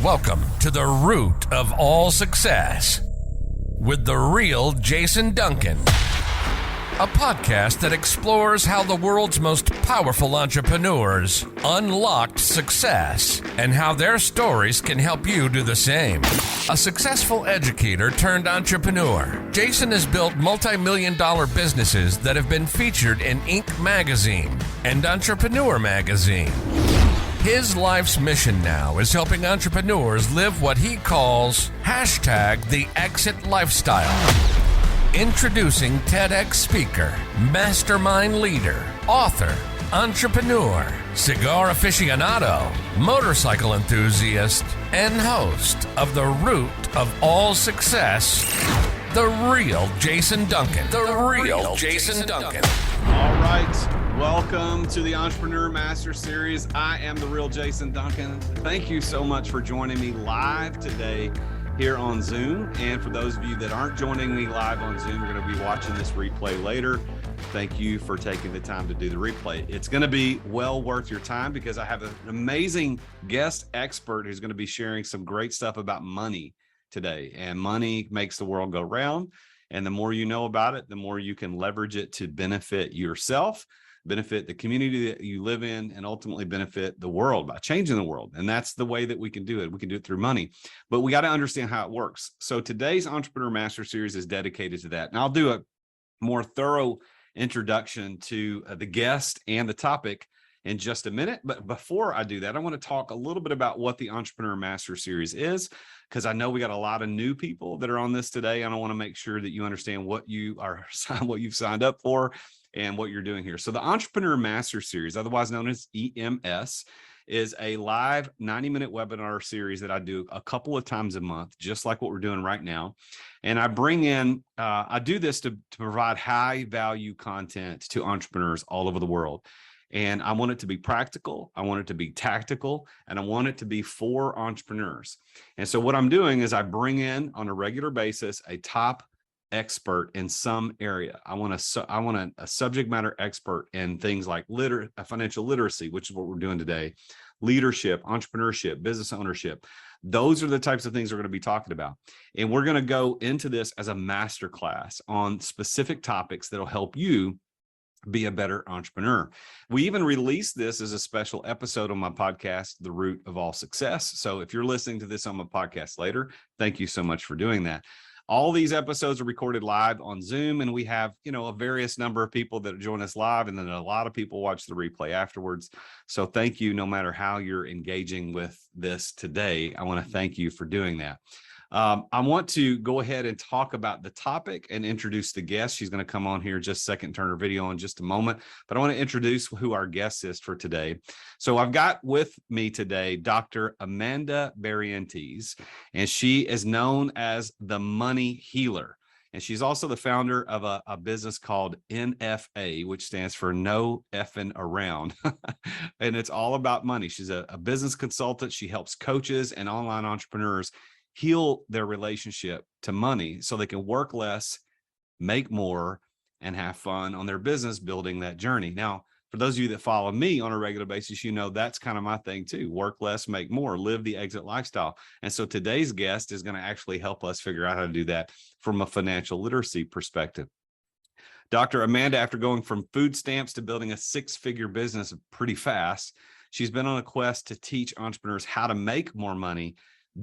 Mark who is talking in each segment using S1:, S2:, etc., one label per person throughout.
S1: Welcome to the root of all success with the real Jason Duncan, a podcast that explores how the world's most powerful entrepreneurs unlocked success and how their stories can help you do the same. A successful educator turned entrepreneur, Jason has built multi-million-dollar businesses that have been featured in Inc. magazine and Entrepreneur magazine. His life's mission now is helping entrepreneurs live what he calls #the exit lifestyle. Introducing TEDx speaker, mastermind leader, author, entrepreneur, cigar aficionado, motorcycle enthusiast, and host of The Root of All Success, the real Jason Duncan. The real Jason Duncan.
S2: All right. Welcome to the Entrepreneur Master Series. I am the real Jason Duncan. Thank you so much for joining me live today here on Zoom. And for those of you that aren't joining me live on Zoom, you're going to be watching this replay later. Thank you for taking the time to do the replay. It's going to be well worth your time because I have an amazing guest expert who's going to be sharing some great stuff about money today. And money makes the world go round. And the more you know about it, the more you can leverage it to benefit yourself, benefit the community that you live in, and ultimately benefit the world by changing the world. And that's the way that we can do it. We can do it through money, but we got to understand how it works. So today's Entrepreneur Master Series is dedicated to that. And I'll do a more thorough introduction to the guest and the topic in just a minute. But before I do that, I want to talk a little bit about what the Entrepreneur Master Series is, because I know we got a lot of new people that are on this today. And I want to make sure that you understand what you've signed up for and what you're doing here. So the Entrepreneur Master Series, otherwise known as EMS, is a live 90-minute webinar series that I do a couple of times a month, just like what we're doing right now. And I bring in, I do this to provide high value content to entrepreneurs all over the world. And I want it to be practical, I want it to be tactical, and I want it to be for entrepreneurs. And so what I'm doing is I bring in on a regular basis a top expert in some area. I want a subject matter expert in things like financial literacy, which is what we're doing today, leadership, entrepreneurship, business ownership. Those are the types of things we're going to be talking about. And we're going to go into this as a masterclass on specific topics that'll help you be a better entrepreneur. We even released this as a special episode on my podcast, The Root of All Success. So if you're listening to this on my podcast later, thank you so much for doing that. All these episodes are recorded live on Zoom, and we have, a various number of people that join us live, and then a lot of people watch the replay afterwards. So thank you, no matter how you're engaging with this today. I want to thank you for doing that. I want to go ahead and talk about the topic and introduce the guest. She's going to come on here just a second, turn her video on in just a moment, but I want to introduce who our guest is for today. So I've got with me today, Dr. Amanda Barrientez, and she is known as the Money Healer. And she's also the founder of a business called NFA, which stands for No Effing Around. And it's all about money. She's a business consultant. She helps coaches and online entrepreneurs heal their relationship to money so they can work less, make more, and have fun on their business building that journey. Now, for those of you that follow me on a regular basis, that's kind of my thing too. Work less, make more, live the exit lifestyle. And so today's guest is going to actually help us figure out how to do that from a financial literacy perspective. Dr. Amanda, after going from food stamps to building a six-figure business pretty fast, she's been on a quest to teach entrepreneurs how to make more money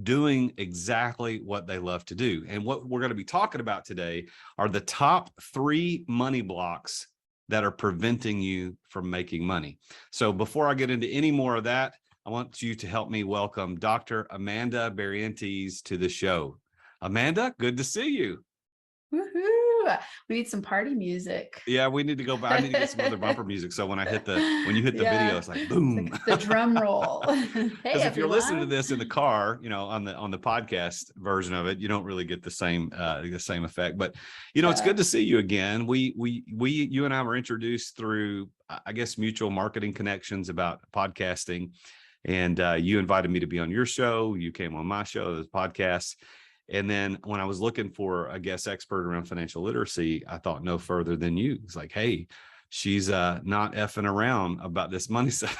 S2: doing exactly what they love to do. And what we're going to be talking about today are the top 3 money blocks that are preventing you from making money. So before I get into any more of that, I want you to help me welcome Dr. Amanda Barrientez to the show. Amanda, good to see you.
S3: Woohoo! We need some party music.
S2: Yeah, we need to go back. I need to get some other bumper music. So when you hit the video, it's like boom.
S3: It's like the drum roll.
S2: Because if you're listening to this in the car, on the podcast version of it, you don't really get the same effect. But it's good to see you again. You and I were introduced through, I guess, mutual marketing connections about podcasting, and you invited me to be on your show. You came on my show, this podcast. And then when I was looking for a guest expert around financial literacy, I thought no further than you. It's like, hey, she's not effing around about this money stuff.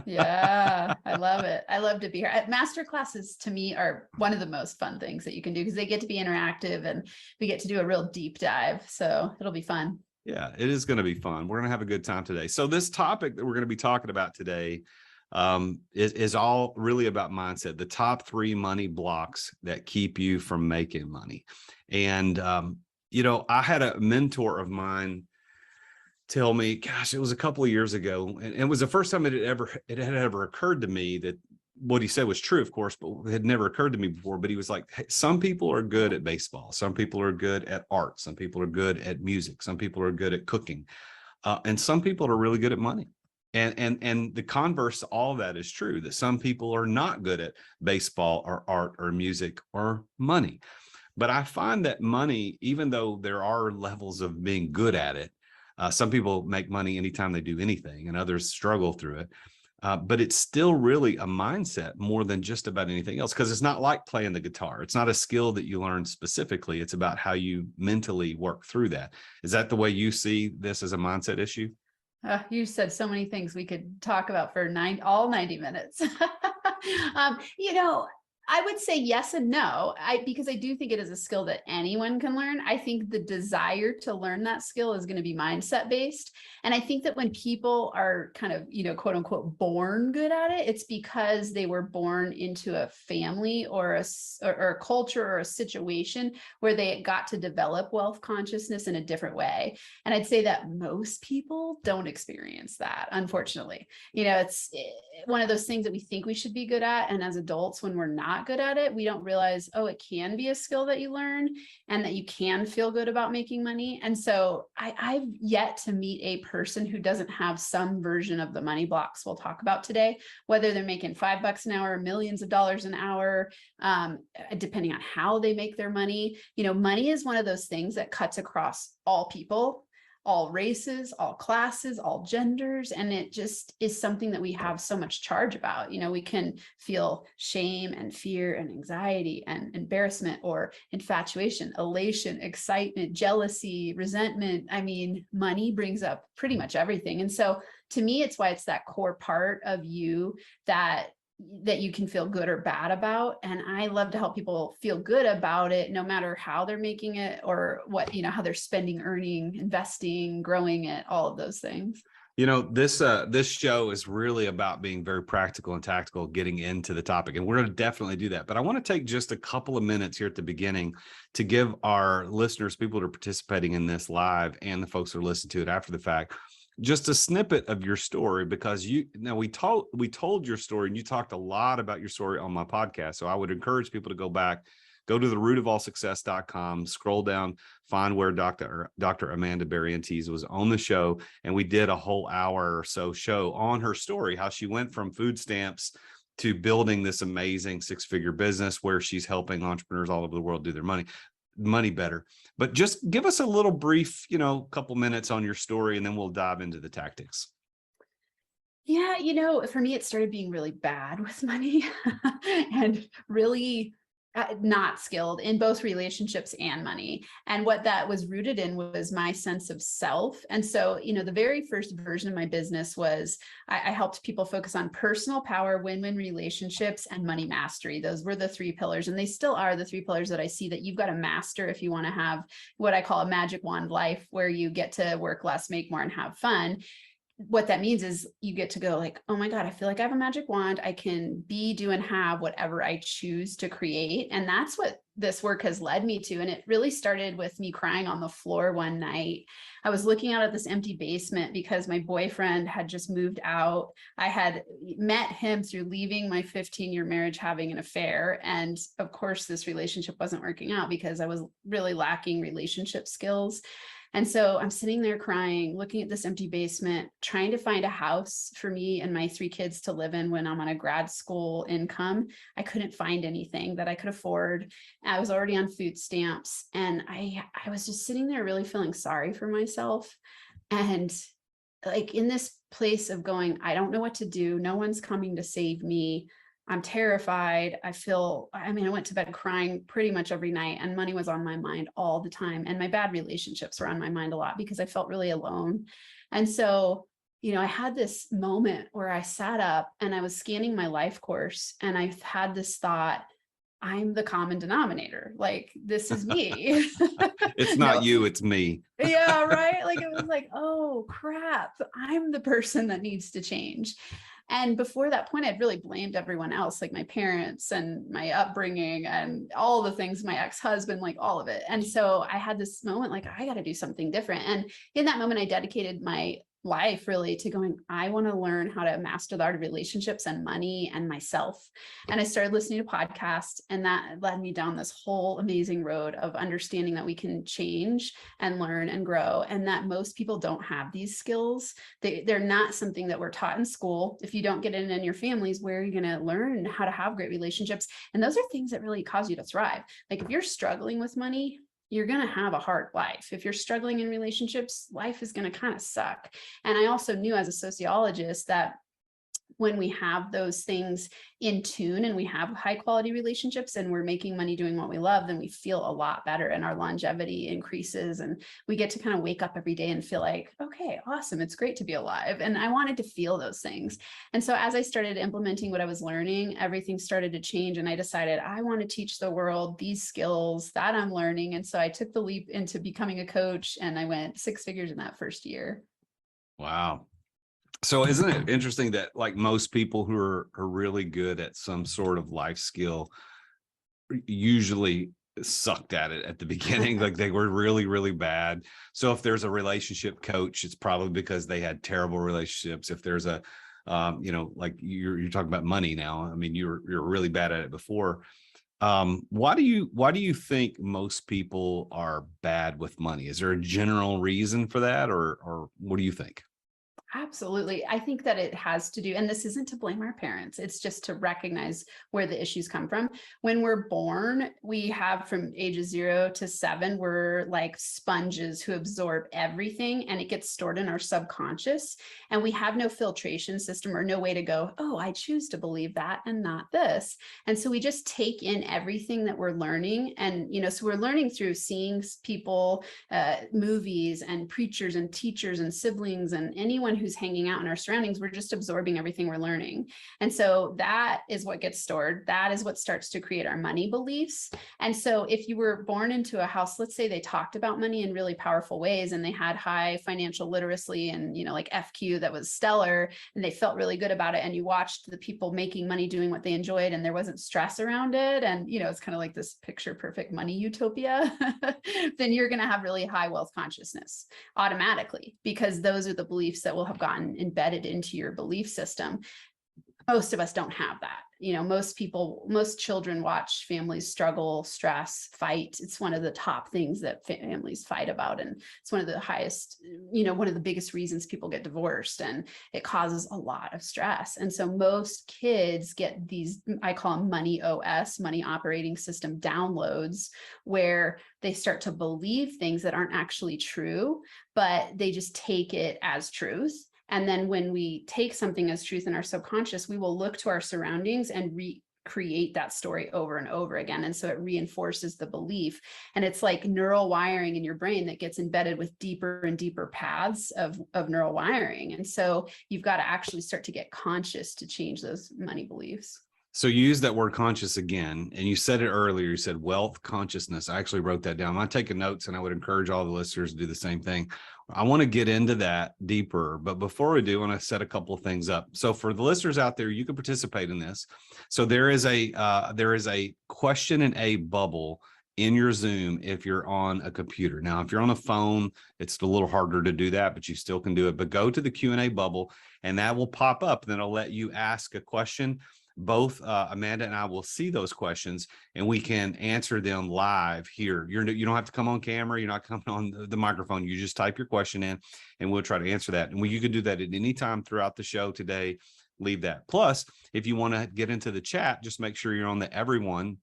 S3: Yeah, I love it. I love to be here. Master classes to me are one of the most fun things that you can do because they get to be interactive and we get to do a real deep dive. So it'll be fun.
S2: Yeah, it is going to be fun. We're going to have a good time today. So this topic that we're going to be talking about today is all really about mindset, the top 3 money blocks that keep you from making money. And, I had a mentor of mine tell me, gosh, it was a couple of years ago. And it was the first time it had ever occurred to me that what he said was true, of course, but it had never occurred to me before. But he was like, hey, some people are good at baseball. Some people are good at art. Some people are good at music. Some people are good at cooking. And some people are really good at money. And the converse to all of that is true, that some people are not good at baseball or art or music or money. But I find that money, even though there are levels of being good at it, some people make money anytime they do anything and others struggle through it. But it's still really a mindset more than just about anything else, because it's not like playing the guitar. It's not a skill that you learn specifically. It's about how you mentally work through that. Is that the way you see this as a mindset issue?
S3: You said so many things we could talk about for all 90 minutes. I would say yes and no, because I do think it is a skill that anyone can learn. I think the desire to learn that skill is going to be mindset based. And I think that when people are kind of, quote unquote, born good at it, it's because they were born into a family or a culture or a situation where they got to develop wealth consciousness in a different way. And I'd say that most people don't experience that, unfortunately. It's one of those things that we think we should be good at. And as adults, when we're not good at it, we don't realize, it can be a skill that you learn and that you can feel good about making money. And so I've yet to meet a person who doesn't have some version of the money blocks we'll talk about today, whether they're making $5 an hour, millions of dollars an hour, depending on how they make their money. Money is one of those things that cuts across all people, all races, all classes, all genders. And it just is something that we have so much charge about. We can feel shame and fear and anxiety and embarrassment or infatuation, elation, excitement, jealousy, resentment. I mean, money brings up pretty much everything. And so to me, it's why it's that core part of you that you can feel good or bad about. And I love to help people feel good about it, no matter how they're making it or what, how they're spending, earning, investing, growing it, all of those things.
S2: This show is really about being very practical and tactical, getting into the topic, and we're going to definitely do that. But I want to take just a couple of minutes here at the beginning to give our listeners, people that are participating in this live and the folks who are listening to it after the fact, just a snippet of your story, because we told your story and you talked a lot about your story on my podcast. So I would encourage people to go back, go to therootofallsuccess.com, scroll down, find where Dr. Amanda Barrientez was on the show. And we did a whole hour or so show on her story, how she went from food stamps to building this amazing 6-figure business where she's helping entrepreneurs all over the world do their money better. But just give us a little brief, couple minutes on your story, and then we'll dive into the tactics.
S3: Yeah, for me, it started being really bad with money and really not skilled in both relationships and money. And what that was rooted in was my sense of self. And so, the very first version of my business was I helped people focus on personal power, win-win relationships, and money mastery. Those were the 3 pillars. And they still are the 3 pillars that I see that you've got to master if you want to have what I call a magic wand life, where you get to work less, make more, and have fun. What that means is you get to go like, oh my God, I feel like I have a magic wand. I can be, do, and have whatever I choose to create. And that's what this work has led me to. And it really started with me crying on the floor one night. I was looking out at this empty basement because my boyfriend had just moved out. I had met him through leaving my 15-year marriage, having an affair. And of course, this relationship wasn't working out because I was really lacking relationship skills. And so I'm sitting there crying, looking at this empty basement, trying to find a house for me and my 3 kids to live in when I'm on a grad school income. I couldn't find anything that I could afford. I was already on food stamps, and I was just sitting there really feeling sorry for myself. And like in this place of going, I don't know what to do. No one's coming to save me. I'm terrified. I went to bed crying pretty much every night, and money was on my mind all the time. And my bad relationships were on my mind a lot because I felt really alone. And so I had this moment where I sat up and I was scanning my life course, and I had this thought, I'm the common denominator. Like, this is me.
S2: It's
S3: No,
S2: not you, it's me.
S3: yeah, right. Like, it was like, oh crap, I'm the person that needs to change. And before that point, I'd really blamed everyone else, like my parents and my upbringing and all the things, my ex-husband, like all of it. And so I had this moment, like, I got to do something different. And in that moment, I dedicated my life really to going, I want to learn how to master the art of relationships and money and myself. And I started listening to podcasts, and that led me down this whole amazing road of understanding that we can change and learn and grow, and that most people don't have these skills. They're not something that we're taught in school. If you don't get it in your families, where are you going to learn how to have great relationships? And those are things that really cause you to thrive. Like, if you're struggling with money, you're going to have a hard life. If you're struggling in relationships, life is going to kind of suck. And I also knew as a sociologist that when we have those things in tune and we have high quality relationships and we're making money doing what we love, then we feel a lot better and our longevity increases, and we get to kind of wake up every day and feel like, okay, awesome, it's great to be alive. And I wanted to feel those things. And so as I started implementing what I was learning, everything started to change, and I decided I want to teach the world these skills that I'm learning. And so I took the leap into becoming a coach, and I went 6 figures in that first year.
S2: Wow. So isn't it interesting that, like, most people who are really good at some sort of life skill usually sucked at it at the beginning? Like, they were really, really bad. So if there's a relationship coach, it's probably because they had terrible relationships. If there's a, like you're talking about money now, I mean, you're really bad at it before. Why do you think most people are bad with money? Is there a general reason for that, or what do you think?
S3: Absolutely. I think that it has to do, and this isn't to blame our parents, it's just to recognize where the issues come from. When we're born, we have from ages 0 to 7, we're like sponges who absorb everything, and it gets stored in our subconscious. And we have no filtration system or no way to go, oh, I choose to believe that and not this. And so we just take in everything that we're learning. And, so we're learning through seeing people, movies and preachers and teachers and siblings and anyone who's hanging out in our surroundings. We're just absorbing everything we're learning. And so that is what gets stored. That is what starts to create our money beliefs. And so if you were born into a house, let's say they talked about money in really powerful ways, and they had high financial literacy and, like FQ that was stellar, and they felt really good about it. And you watched the people making money doing what they enjoyed, and there wasn't stress around it. And, it's kind of like this picture perfect money utopia, then you're going to have really high wealth consciousness automatically, because those are the beliefs that will have gotten embedded into your belief system. Most of us don't have that. Most children watch families struggle, stress, fight. It's one of the top things that families fight about. And it's one of the highest, one of the biggest reasons people get divorced, and it causes a lot of stress. And so most kids get these, I call them money OS, money operating system downloads, where they start to believe things that aren't actually true, but they just take it as truth. And then when we take something as truth in our subconscious, we will look to our surroundings and recreate that story over and over again. And so it reinforces the belief. And it's like neural wiring in your brain that gets embedded with deeper and deeper paths of neural wiring. And so you've got to actually start to get conscious to change those money beliefs.
S2: So you use that word conscious again, and you said it earlier, you said wealth consciousness. I actually wrote that down. I'm taking notes, and I would encourage all the listeners to do the same thing. I want to get into that deeper, but before we do, I want to set a couple of things up. So for the listeners out there, you can participate in this. So there is a question and a bubble in your Zoom if you're on a computer. Now, if you're on a phone, it's a little harder to do that, but you still can do it. But go to the Q&A bubble, and that will pop up. Then it'll let you ask a question. Both Amanda and I will see those questions, and we can answer them live here. You don't have to come on camera. You're not coming on the microphone. You just type your question in, and we'll try to answer that. And you can do that at any time throughout the show today. Leave that. Plus, if you want to get into the chat, just make sure you're on the everyone.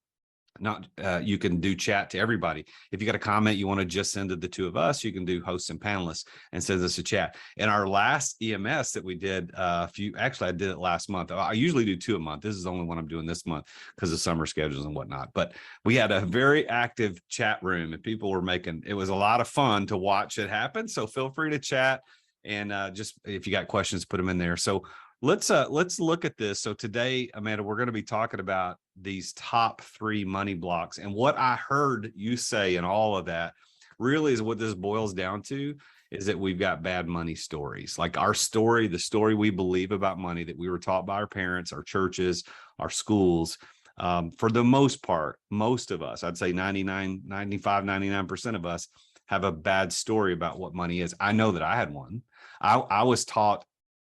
S2: You can do chat to everybody. If you got a comment you want to just send to the two of us, you can do hosts and panelists and send us a chat. In our last EMS that we did, I did it last month. I usually do 2 a month. This is the only one I'm doing this month because of summer schedules and whatnot. But we had a very active chat room, and people were it was a lot of fun to watch it happen. So feel free to chat. And just if you got questions, put them in there. So let's look at this. So today, Amanda, we're going to be talking about these top 3 money blocks. And what I heard you say in all of that really is what this boils down to, is that we've got bad money stories. Like our story, the story we believe about money that we were taught by our parents, our churches, our schools. For the most part, most of us, I'd say 99% of us have a bad story about what money is. I know that I had one. I was taught,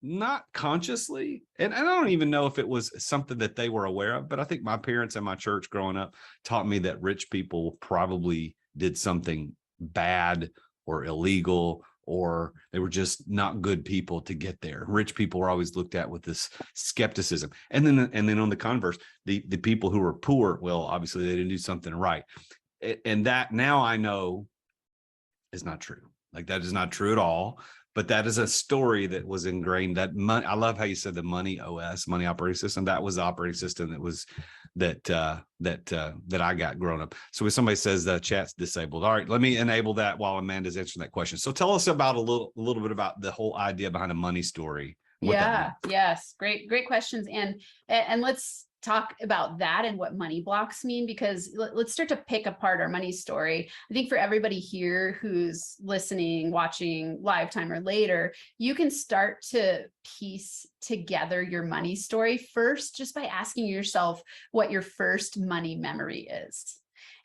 S2: not consciously, and I don't even know if it was something that they were aware of, but I think my parents and my church growing up taught me that rich people probably did something bad or illegal, or they were just not good people to get there. Rich people were always looked at with this skepticism. And then on the converse, the people who were poor, well, obviously they didn't do something right. And that now I know is not true. Like that is not true at all. But that is a story that was ingrained. That money, I love how you said the money OS, money operating system. That was the operating system that was that I got growing up. So when somebody says the chat's disabled, all right, let me enable that while Amanda's answering that question. So tell us about a little bit about the whole idea behind a money story.
S3: Yeah. Yes. Great questions. And let's talk about that and what money blocks mean, because let's start to pick apart our money story. I think for everybody here who's listening, watching live time or later, you can start to piece together your money story first, just by asking yourself what your first money memory is.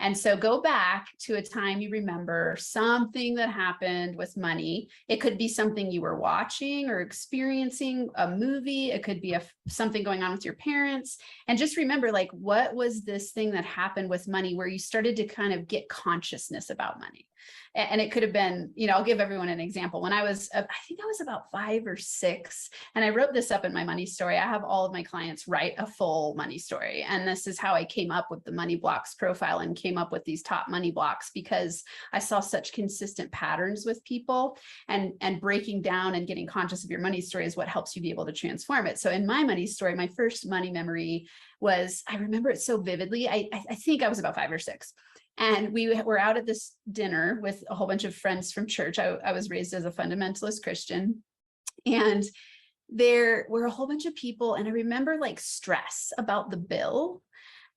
S3: And so go back to a time you remember, something that happened with money. It could be something you were watching or experiencing, a movie. It could be something going on with your parents. And just remember, like, what was this thing that happened with money where you started to kind of get consciousness about money? And it could have been, I'll give everyone an example. When I think I was about 5 or 6, and I wrote this up in my money story. I have all of my clients write a full money story. And this is how I came up with the money blocks profile and came up with these top money blocks, because I saw such consistent patterns with people, and breaking down and getting conscious of your money story is what helps you be able to transform it. So in my money story, my first money memory was, I remember it so vividly. I think I was about 5 or 6. And we were out at this dinner with a whole bunch of friends from church. I was raised as a fundamentalist Christian, and there were a whole bunch of people. And I remember like stress about the bill.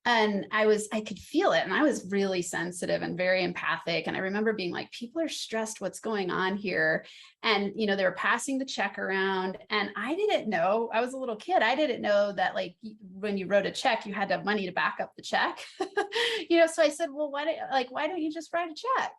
S3: And I could feel it. And I was really sensitive and very empathic. And I remember being like, people are stressed. What's going on here? And, they were passing the check around, and I didn't know, I was a little kid. I didn't know that, like, when you wrote a check, you had to have money to back up the check. So I said, well, why don't you just write a check?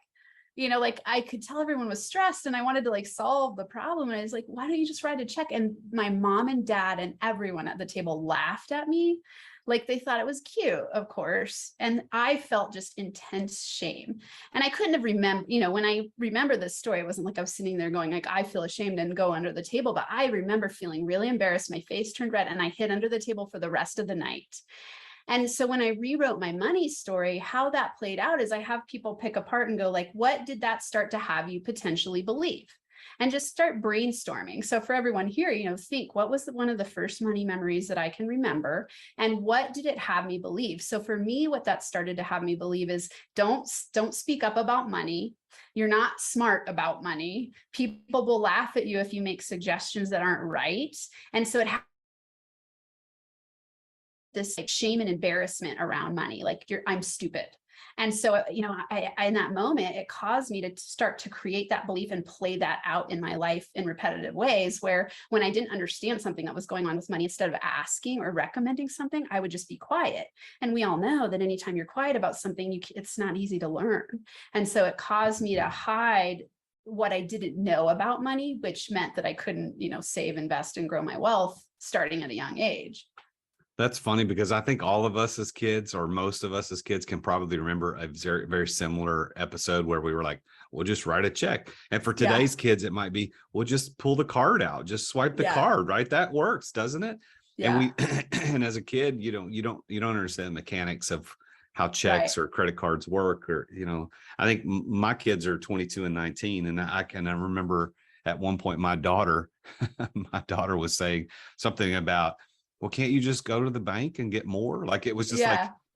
S3: Like, I could tell everyone was stressed, and I wanted to like solve the problem. And I was like, why don't you just write a check? And my mom and dad and everyone at the table laughed at me. Like, they thought it was cute, of course. And I felt just intense shame. And I couldn't have remembered, when I remember this story, it wasn't like I was sitting there going like, I feel ashamed and go under the table. But I remember feeling really embarrassed. My face turned red, and I hid under the table for the rest of the night. And so when I rewrote my money story, how that played out is I have people pick apart and go like, what did that start to have you potentially believe? And just start brainstorming. So for everyone here, think, what was one of the first money memories that I can remember? And what did it have me believe? So for me, what that started to have me believe is don't speak up about money. You're not smart about money. People will laugh at you if you make suggestions that aren't right. And so it this like shame and embarrassment around money, like I'm stupid. And so, I in that moment, it caused me to start to create that belief and play that out in my life in repetitive ways, where when I didn't understand something that was going on with money, instead of asking or recommending something, I would just be quiet. And we all know that anytime you're quiet about something, it's not easy to learn. And so it caused me to hide what I didn't know about money, which meant that I couldn't, save, invest, and grow my wealth starting at a young age.
S2: That's funny, because I think all of us as kids, or most of us as kids, can probably remember a very, very similar episode where we were like, we'll just write a check. And for today's kids, it might be, we'll just pull the card out, just swipe the card, right? That works, doesn't it? Yeah. And as a kid, you don't understand the mechanics of how checks or credit cards work, or, I think my kids are 22 and 19. And I remember at one point, my daughter was saying something about, well, can't you just go to the bank and get more? Like, it was just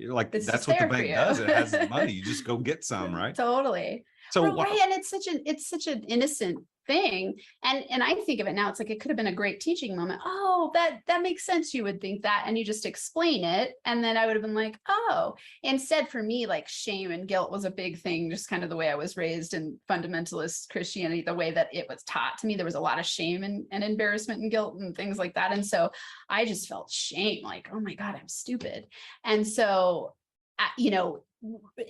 S2: like that's what the bank does. It has the money. You just go get some, right?
S3: Totally. So right. And it's such an innocent thing. And I think of it now, it's like, it could have been a great teaching moment. Oh, that makes sense. You would think that, and you just explain it. And then I would have been like, oh, instead for me, like shame and guilt was a big thing, just kind of the way I was raised in fundamentalist Christianity, the way that it was taught to me. There was a lot of shame and embarrassment and guilt and things like that. And so I just felt shame, like, oh my God, I'm stupid. And so,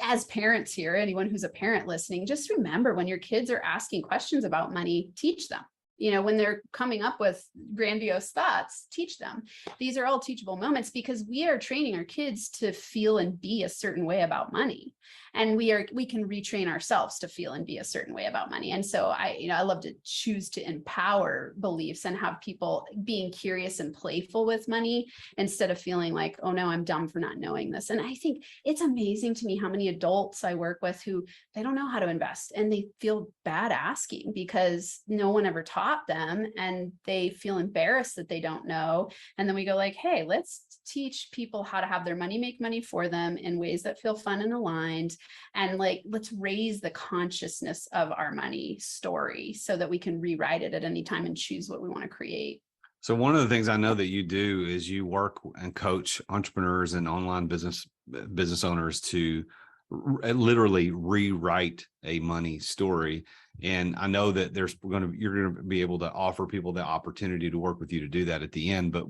S3: as parents here, anyone who's a parent listening, just remember, when your kids are asking questions about money, teach them. When they're coming up with grandiose thoughts, teach them. These are all teachable moments, because we are training our kids to feel and be a certain way about money. And we can retrain ourselves to feel and be a certain way about money. And so I love to choose to empower beliefs and have people being curious and playful with money, instead of feeling like, oh no, I'm dumb for not knowing this. And I think it's amazing to me how many adults I work with who they don't know how to invest, and they feel bad asking because no one ever taught them, and they feel embarrassed that they don't know. And then we go like, hey, let's teach people how to have their money make money for them in ways that feel fun and aligned. And like, let's raise the consciousness of our money story so that we can rewrite it at any time and choose what we want to create.
S2: So one of the things I know that you do is you work and coach entrepreneurs and online business owners to literally rewrite a money story. And I know that you're going to be able to offer people the opportunity to work with you to do that at the end. But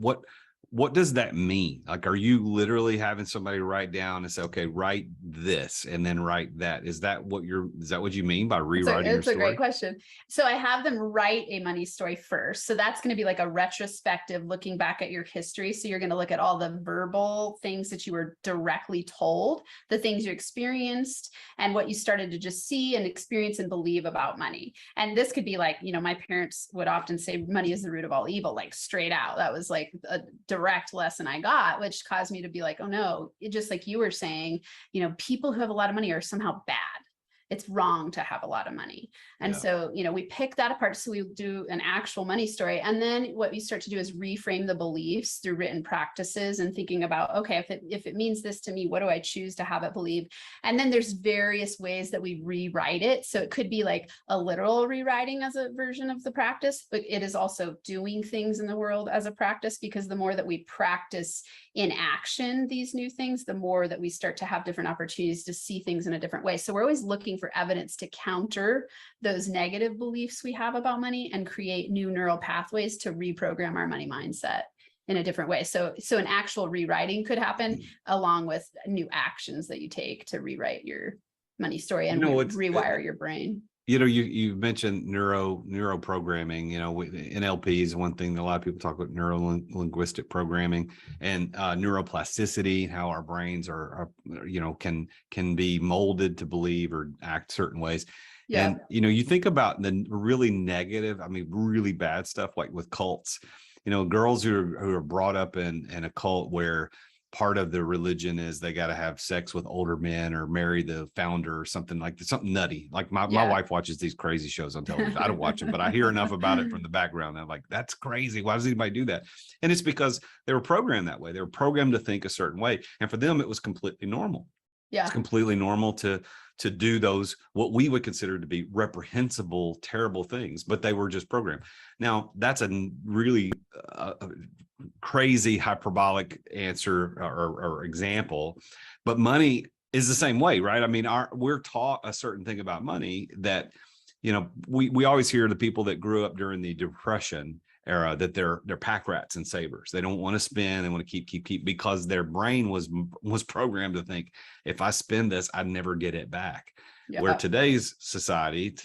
S2: what does that mean? Like, are you literally having somebody write down and say, okay, write this and then write that? Is that what you mean by rewriting your story?
S3: It's a great question. So I have them write a money story first. So that's going to be like a retrospective, looking back at your history. So you're going to look at all the verbal things that you were directly told, the things you experienced, and what you started to just see and experience and believe about money. And this could be like, my parents would often say money is the root of all evil, like straight out. That was like a direct lesson I got, which caused me to be like, oh no, just like you were saying, people who have a lot of money are somehow bad. It's wrong to have a lot of money. And so, we pick that apart. So we do an actual money story. And then what we start to do is reframe the beliefs through written practices and thinking about, okay, if it means this to me, what do I choose to have it believe? And then there's various ways that we rewrite it. So it could be like a literal rewriting as a version of the practice, but it is also doing things in the world as a practice, because the more that we practice in action these new things, the more that we start to have different opportunities to see things in a different way. So we're always looking for evidence to counter those negative beliefs we have about money and create new neural pathways to reprogram our money mindset in a different way. So an actual rewriting could happen along with new actions that you take to rewrite your money story and rewire your brain.
S2: You mentioned neuro programming. NLP is one thing that a lot of people talk about, neuro linguistic programming, and neuroplasticity, how our brains are can be molded to believe or act certain ways. Yeah. And you think about the really negative, really bad stuff, like with cults. Girls who are brought up in a cult where part of the religion is they got to have sex with older men or marry the founder or something nutty. Like my wife watches these crazy shows on television. I don't watch them, but I hear enough about it from the background. I'm like, that's crazy. Why does anybody do that? And it's because they were programmed that way. They were programmed to think a certain way. And for them, it was completely normal. Yeah. It's completely normal to do those, what we would consider to be reprehensible, terrible things, but they were just programmed. Now, that's a really crazy hyperbolic answer or example, but money is the same way, right? We're taught a certain thing about money that, we always hear the people that grew up during the Depression era that they're pack rats and savers. They don't want to spend. They want to keep because their brain was programmed to think, if I spend this, I never get it back. Yeah. Where today's society,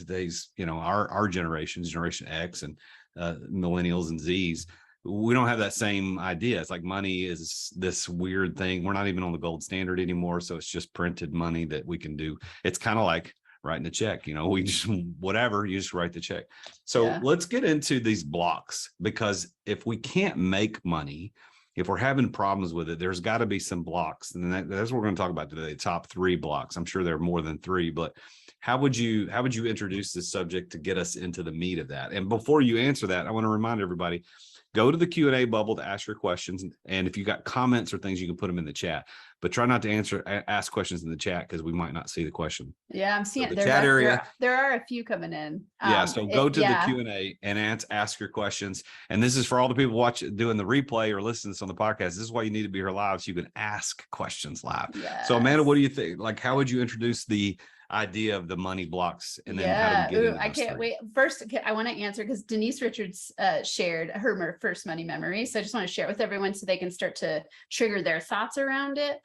S2: our generations, Generation X and millennials and Zs, we don't have that same idea. It's like money is this weird thing. We're not even on the gold standard anymore. So it's just printed money that we can do. It's kind of like writing a check, we just, whatever, you just write the check. So let's get into these blocks, because if we can't make money, if we're having problems with it, there's got to be some blocks. And that's what we're going to talk about today, the top 3 blocks. I'm sure there are more than 3, but how would you introduce this subject to get us into the meat of that? And before you answer that, I want to remind everybody, go to the Q&A bubble to ask your questions. And if you got comments or things, you can put them in the chat. but try not to ask questions in the chat because we might not see the question.
S3: Yeah, I'm seeing
S2: So the chat area.
S3: There are a few coming in.
S2: So go to the Q&A and ask your questions. And this is for all the people doing the replay or listening to this on the podcast. This is why you need to be here live, so you can ask questions live.
S3: Yes.
S2: So Amanda, what do you think? Like, how would you introduce the idea of the money blocks, and then how do we get into
S3: I can't wait. First, I want to answer because Denise Richards shared her first money memory. So I just want to share it with everyone so they can start to trigger their thoughts around it.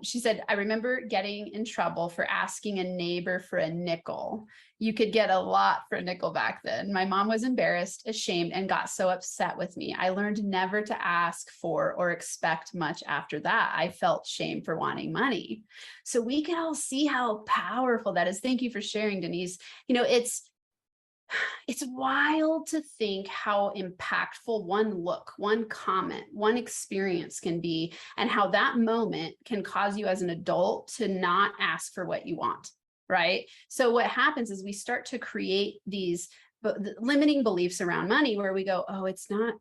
S3: She said, I remember getting in trouble for asking a neighbor for a nickel. You could get a lot for a nickel back then. My mom was embarrassed, ashamed, and got so upset with me. I learned never to ask for or expect much after that. I felt shame for wanting money. So we can all see how powerful that is. Thank you for sharing, Denise. You know, it's wild to think how impactful one look, one comment, one experience can be, and how that moment can cause you as an adult to not ask for what you want, right? So what happens is we start to create these limiting beliefs around money where we go, oh,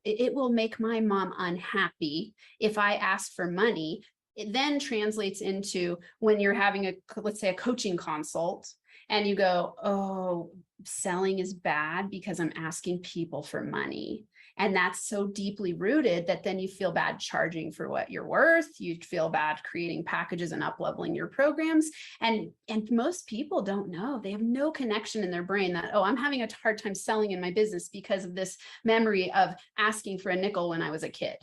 S3: it will make my mom unhappy if I ask for money. It then translates into when you're having let's say a coaching consult, and you go, oh, selling is bad because I'm asking people for money. And that's so deeply rooted that then you feel bad charging for what you're worth. You feel bad creating packages and up-leveling your programs. And most people don't know. They have no connection in their brain that, oh, I'm having a hard time selling in my business because of this memory of asking for a nickel when I was a kid.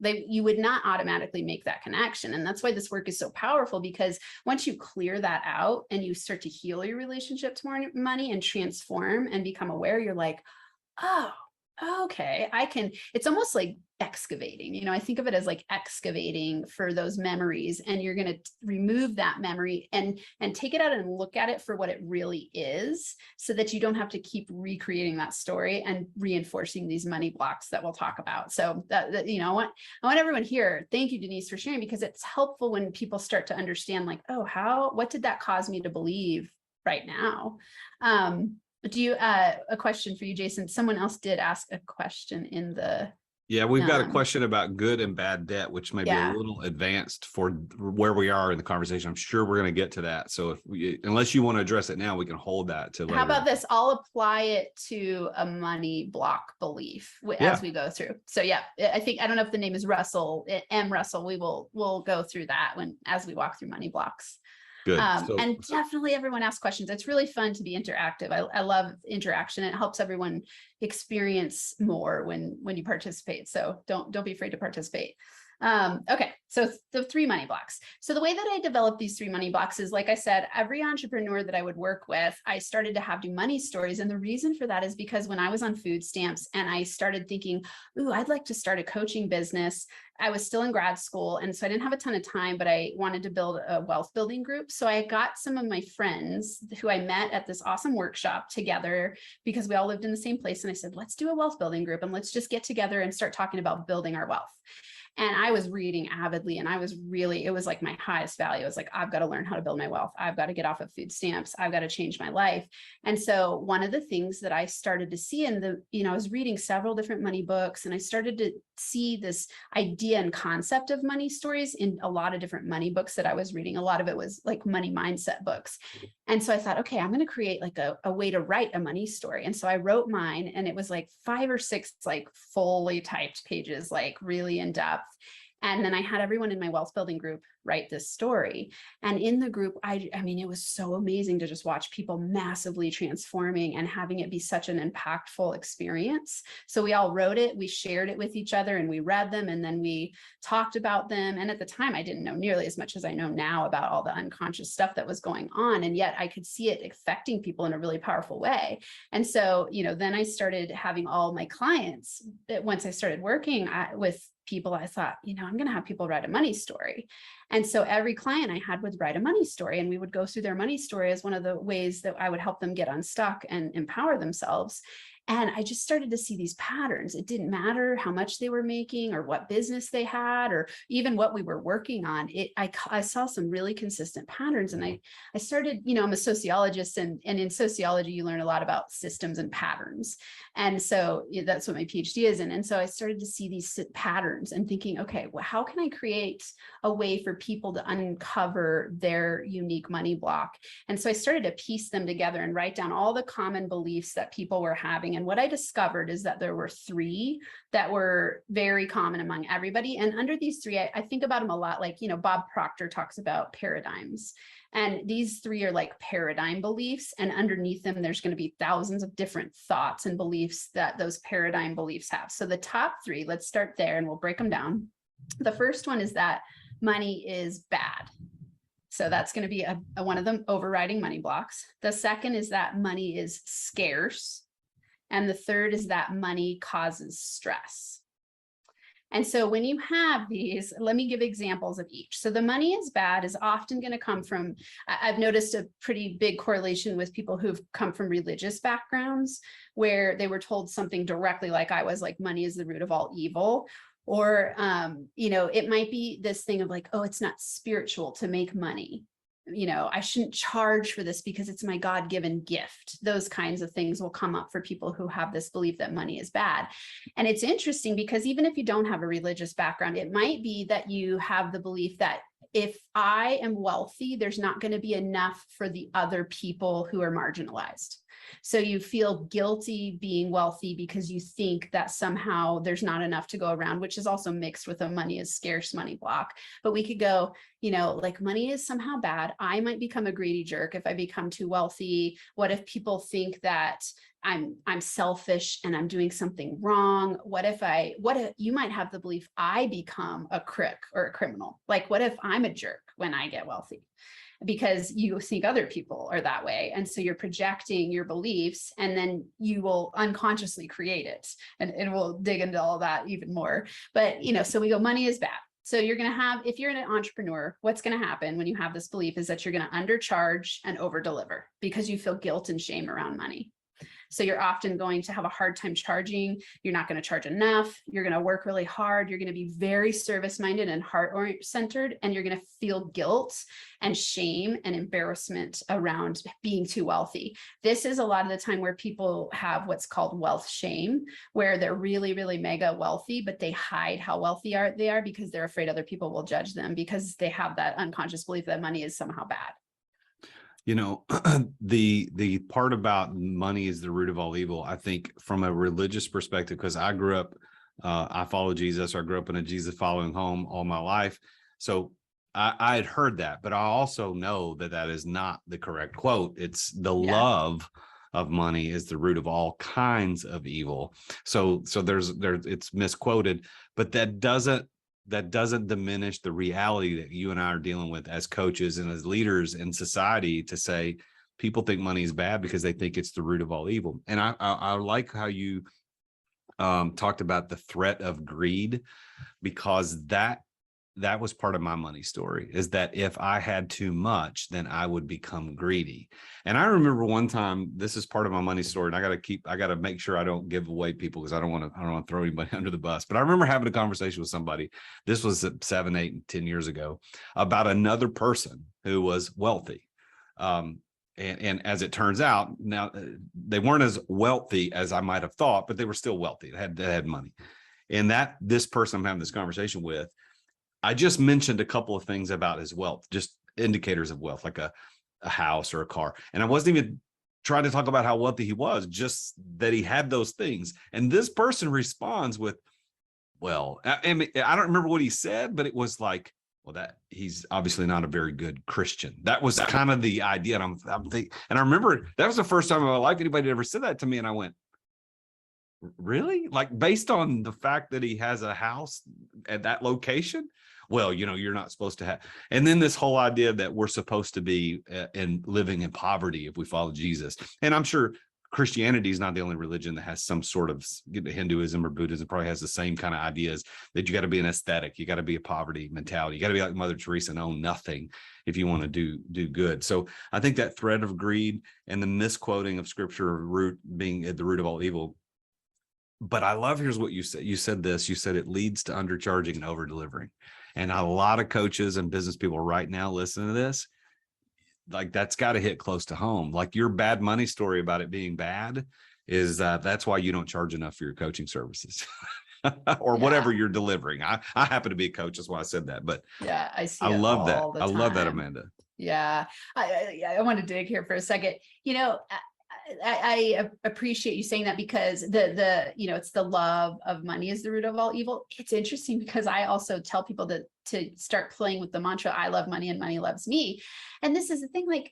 S3: You would not automatically make that connection. And that's why this work is so powerful, because once you clear that out and you start to heal your relationship to money and transform and become aware, you're like, oh, okay, it's almost like excavating. You know, I think of it as like excavating for those memories, and you're going to remove that memory and take it out and look at it for what it really is, so that you don't have to keep recreating that story and reinforcing these money blocks that we'll talk about. So that you know, I want everyone here. Thank you, Denise, for sharing, because it's helpful when people start to understand, like, oh, what did that cause me to believe right now? Do you a question for you, Jason? Someone else did ask a question in the
S2: we've got a question about good and bad debt, which may be a little advanced for where we are in the conversation. I'm sure we're going to get to that. So unless you want to address it now, we can hold that to later.
S3: How about this? I'll apply it to a money block belief as we go through. So I don't know if the name is Russell, M. Russell. We'll go through that as we walk through money blocks.
S2: Good.
S3: And definitely everyone asks questions. It's really fun to be interactive. I love interaction. It helps everyone experience more when you participate. So don't be afraid to participate. Okay, so the 3 money blocks. So the way that I developed these 3 money blocks is, like I said, every entrepreneur that I would work with, I started to have do money stories. And the reason for that is because when I was on food stamps and I started thinking, ooh, I'd like to start a coaching business, I was still in grad school. And so I didn't have a ton of time, but I wanted to build a wealth building group. So I got some of my friends who I met at this awesome workshop together, because we all lived in the same place. And I said, let's do a wealth building group and let's just get together and start talking about building our wealth. And I was reading avidly, and it was like my highest value. I was like, I've got to learn how to build my wealth. I've got to get off of food stamps. I've got to change my life. And so one of the things that I started to see I was reading several different money books, and I started to see this idea and concept of money stories in a lot of different money books that I was reading. A lot of it was like money mindset books. And so I thought, okay, I'm going to create like a way to write a money story. And so I wrote mine, and it was like 5 or 6 like fully typed pages, like really in depth. And then I had everyone in my wealth building group write this story. And in the group, I mean, it was so amazing to just watch people massively transforming and having it be such an impactful experience. So we all wrote it, we shared it with each other, and we read them, and then we talked about them. And at the time, I didn't know nearly as much as I know now about all the unconscious stuff that was going on. And yet I could see it affecting people in a really powerful way. And so, then I started having all my clients, once I started working with people, I thought, I'm going to have people write a money story. And so every client I had would write a money story, and we would go through their money story as one of the ways that I would help them get unstuck and empower themselves. And I just started to see these patterns. It didn't matter how much they were making or what business they had, or even what we were working on. I saw some really consistent patterns. And I started, I'm a sociologist, and in sociology, you learn a lot about systems and patterns. And so that's what my PhD is in. And so I started to see these patterns and thinking, okay, well, how can I create a way for people to uncover their unique money block? And so I started to piece them together and write down all the common beliefs that people were having. And what I discovered is that there were 3 that were very common among everybody. And under these 3, I think about them a lot. Like, Bob Proctor talks about paradigms. And these 3 are like paradigm beliefs. And underneath them, there's going to be thousands of different thoughts and beliefs that those paradigm beliefs have. So the top 3, let's start there and we'll break them down. The first one is that money is bad. So that's going to be one of the overriding money blocks. The second is that money is scarce. And the third is that money causes stress. And so when you have these, let me give examples of each. So the money is bad is often going to come from, I've noticed a pretty big correlation with people who've come from religious backgrounds, where they were told something directly, like I was, like, money is the root of all evil. Or, it might be this thing of like, oh, it's not spiritual to make money. I shouldn't charge for this because it's my God-given gift. Those kinds of things will come up for people who have this belief that money is bad. And it's interesting because even if you don't have a religious background, it might be that you have the belief that if I am wealthy, there's not going to be enough for the other people who are marginalized. So you feel guilty being wealthy because you think that somehow there's not enough to go around, which is also mixed with a money is scarce money block. But we could go, like, money is somehow bad. I might become a greedy jerk if I become too wealthy. What if people think that I'm selfish and I'm doing something wrong? What if you might have the belief I become a crook or a criminal? Like, what if I'm a jerk when I get wealthy? Because you think other people are that way. And so you're projecting your beliefs, and then you will unconsciously create it. And we'll dig into all that even more. But, so we go, money is bad. So you're going to have, if you're an entrepreneur, what's going to happen when you have this belief is that you're going to undercharge and over deliver because you feel guilt and shame around money. So you're often going to have a hard time charging. You're not going to charge enough. You're going to work really hard. You're going to be very service-minded and heart-centered, and you're going to feel guilt and shame and embarrassment around being too wealthy. This is a lot of the time where people have what's called wealth shame, where they're really, really mega wealthy, but they hide how wealthy they are because they're afraid other people will judge them because they have that unconscious belief that money is somehow bad.
S2: The part about money is the root of all evil, I think from a religious perspective, because I grew up, I follow Jesus, or I grew up in a Jesus following home all my life. So I had heard that, but I also know that that is not the correct quote. It's the love of money is the root of all kinds of evil. So it's misquoted, but that doesn't diminish the reality that you and I are dealing with as coaches and as leaders in society, to say people think money is bad because they think it's the root of all evil. And I like how you talked about the threat of greed, because that was part of my money story, is that if I had too much, then I would become greedy. And I remember one time, this is part of my money story, and I got to make sure I don't give away people, because I don't want to throw anybody under the bus. But I remember having a conversation with somebody, this was 7, 8, and 10 years ago, about another person who was wealthy. And as it turns out, now they weren't as wealthy as I might have thought, but they were still wealthy. They had money. And this person I'm having this conversation with, I just mentioned a couple of things about his wealth, just indicators of wealth, like a house or a car. And I wasn't even trying to talk about how wealthy he was, just that he had those things. And this person responds with, well, I don't remember what he said, but it was like, well, that he's obviously not a very good Christian. That was kind of the idea. And I'm thinking, and I remember that was the first time in my life anybody ever said that to me. And I went, really? Like, based on the fact that he has a house at that location? Well, you're not supposed to have. And then this whole idea that we're supposed to be living in poverty if we follow Jesus. And I'm sure Christianity is not the only religion that has some sort of, Hinduism or Buddhism probably has the same kind of ideas, that you got to be an aesthetic. You got to be a poverty mentality. You got to be like Mother Teresa and own nothing if you want to do good. So I think that thread of greed and the misquoting of scripture being at the root of all evil But I love, here's what you said. You said it leads to undercharging and over delivering. And a lot of coaches and business people right now listening to this, like that's got to hit close to home. Like your bad money story about it being bad is that's why you don't charge enough for your coaching services or whatever you're delivering. I happen to be a coach. That's why I said that, but
S3: yeah, I see
S2: I
S3: it
S2: love that.
S3: all the
S2: I love that,
S3: time.
S2: Amanda.
S3: Yeah, I want to dig here for a second. I appreciate you saying that, because it's the love of money is the root of all evil. It's interesting because I also tell people to start playing with the mantra, I love money and money loves me. And this is the thing, like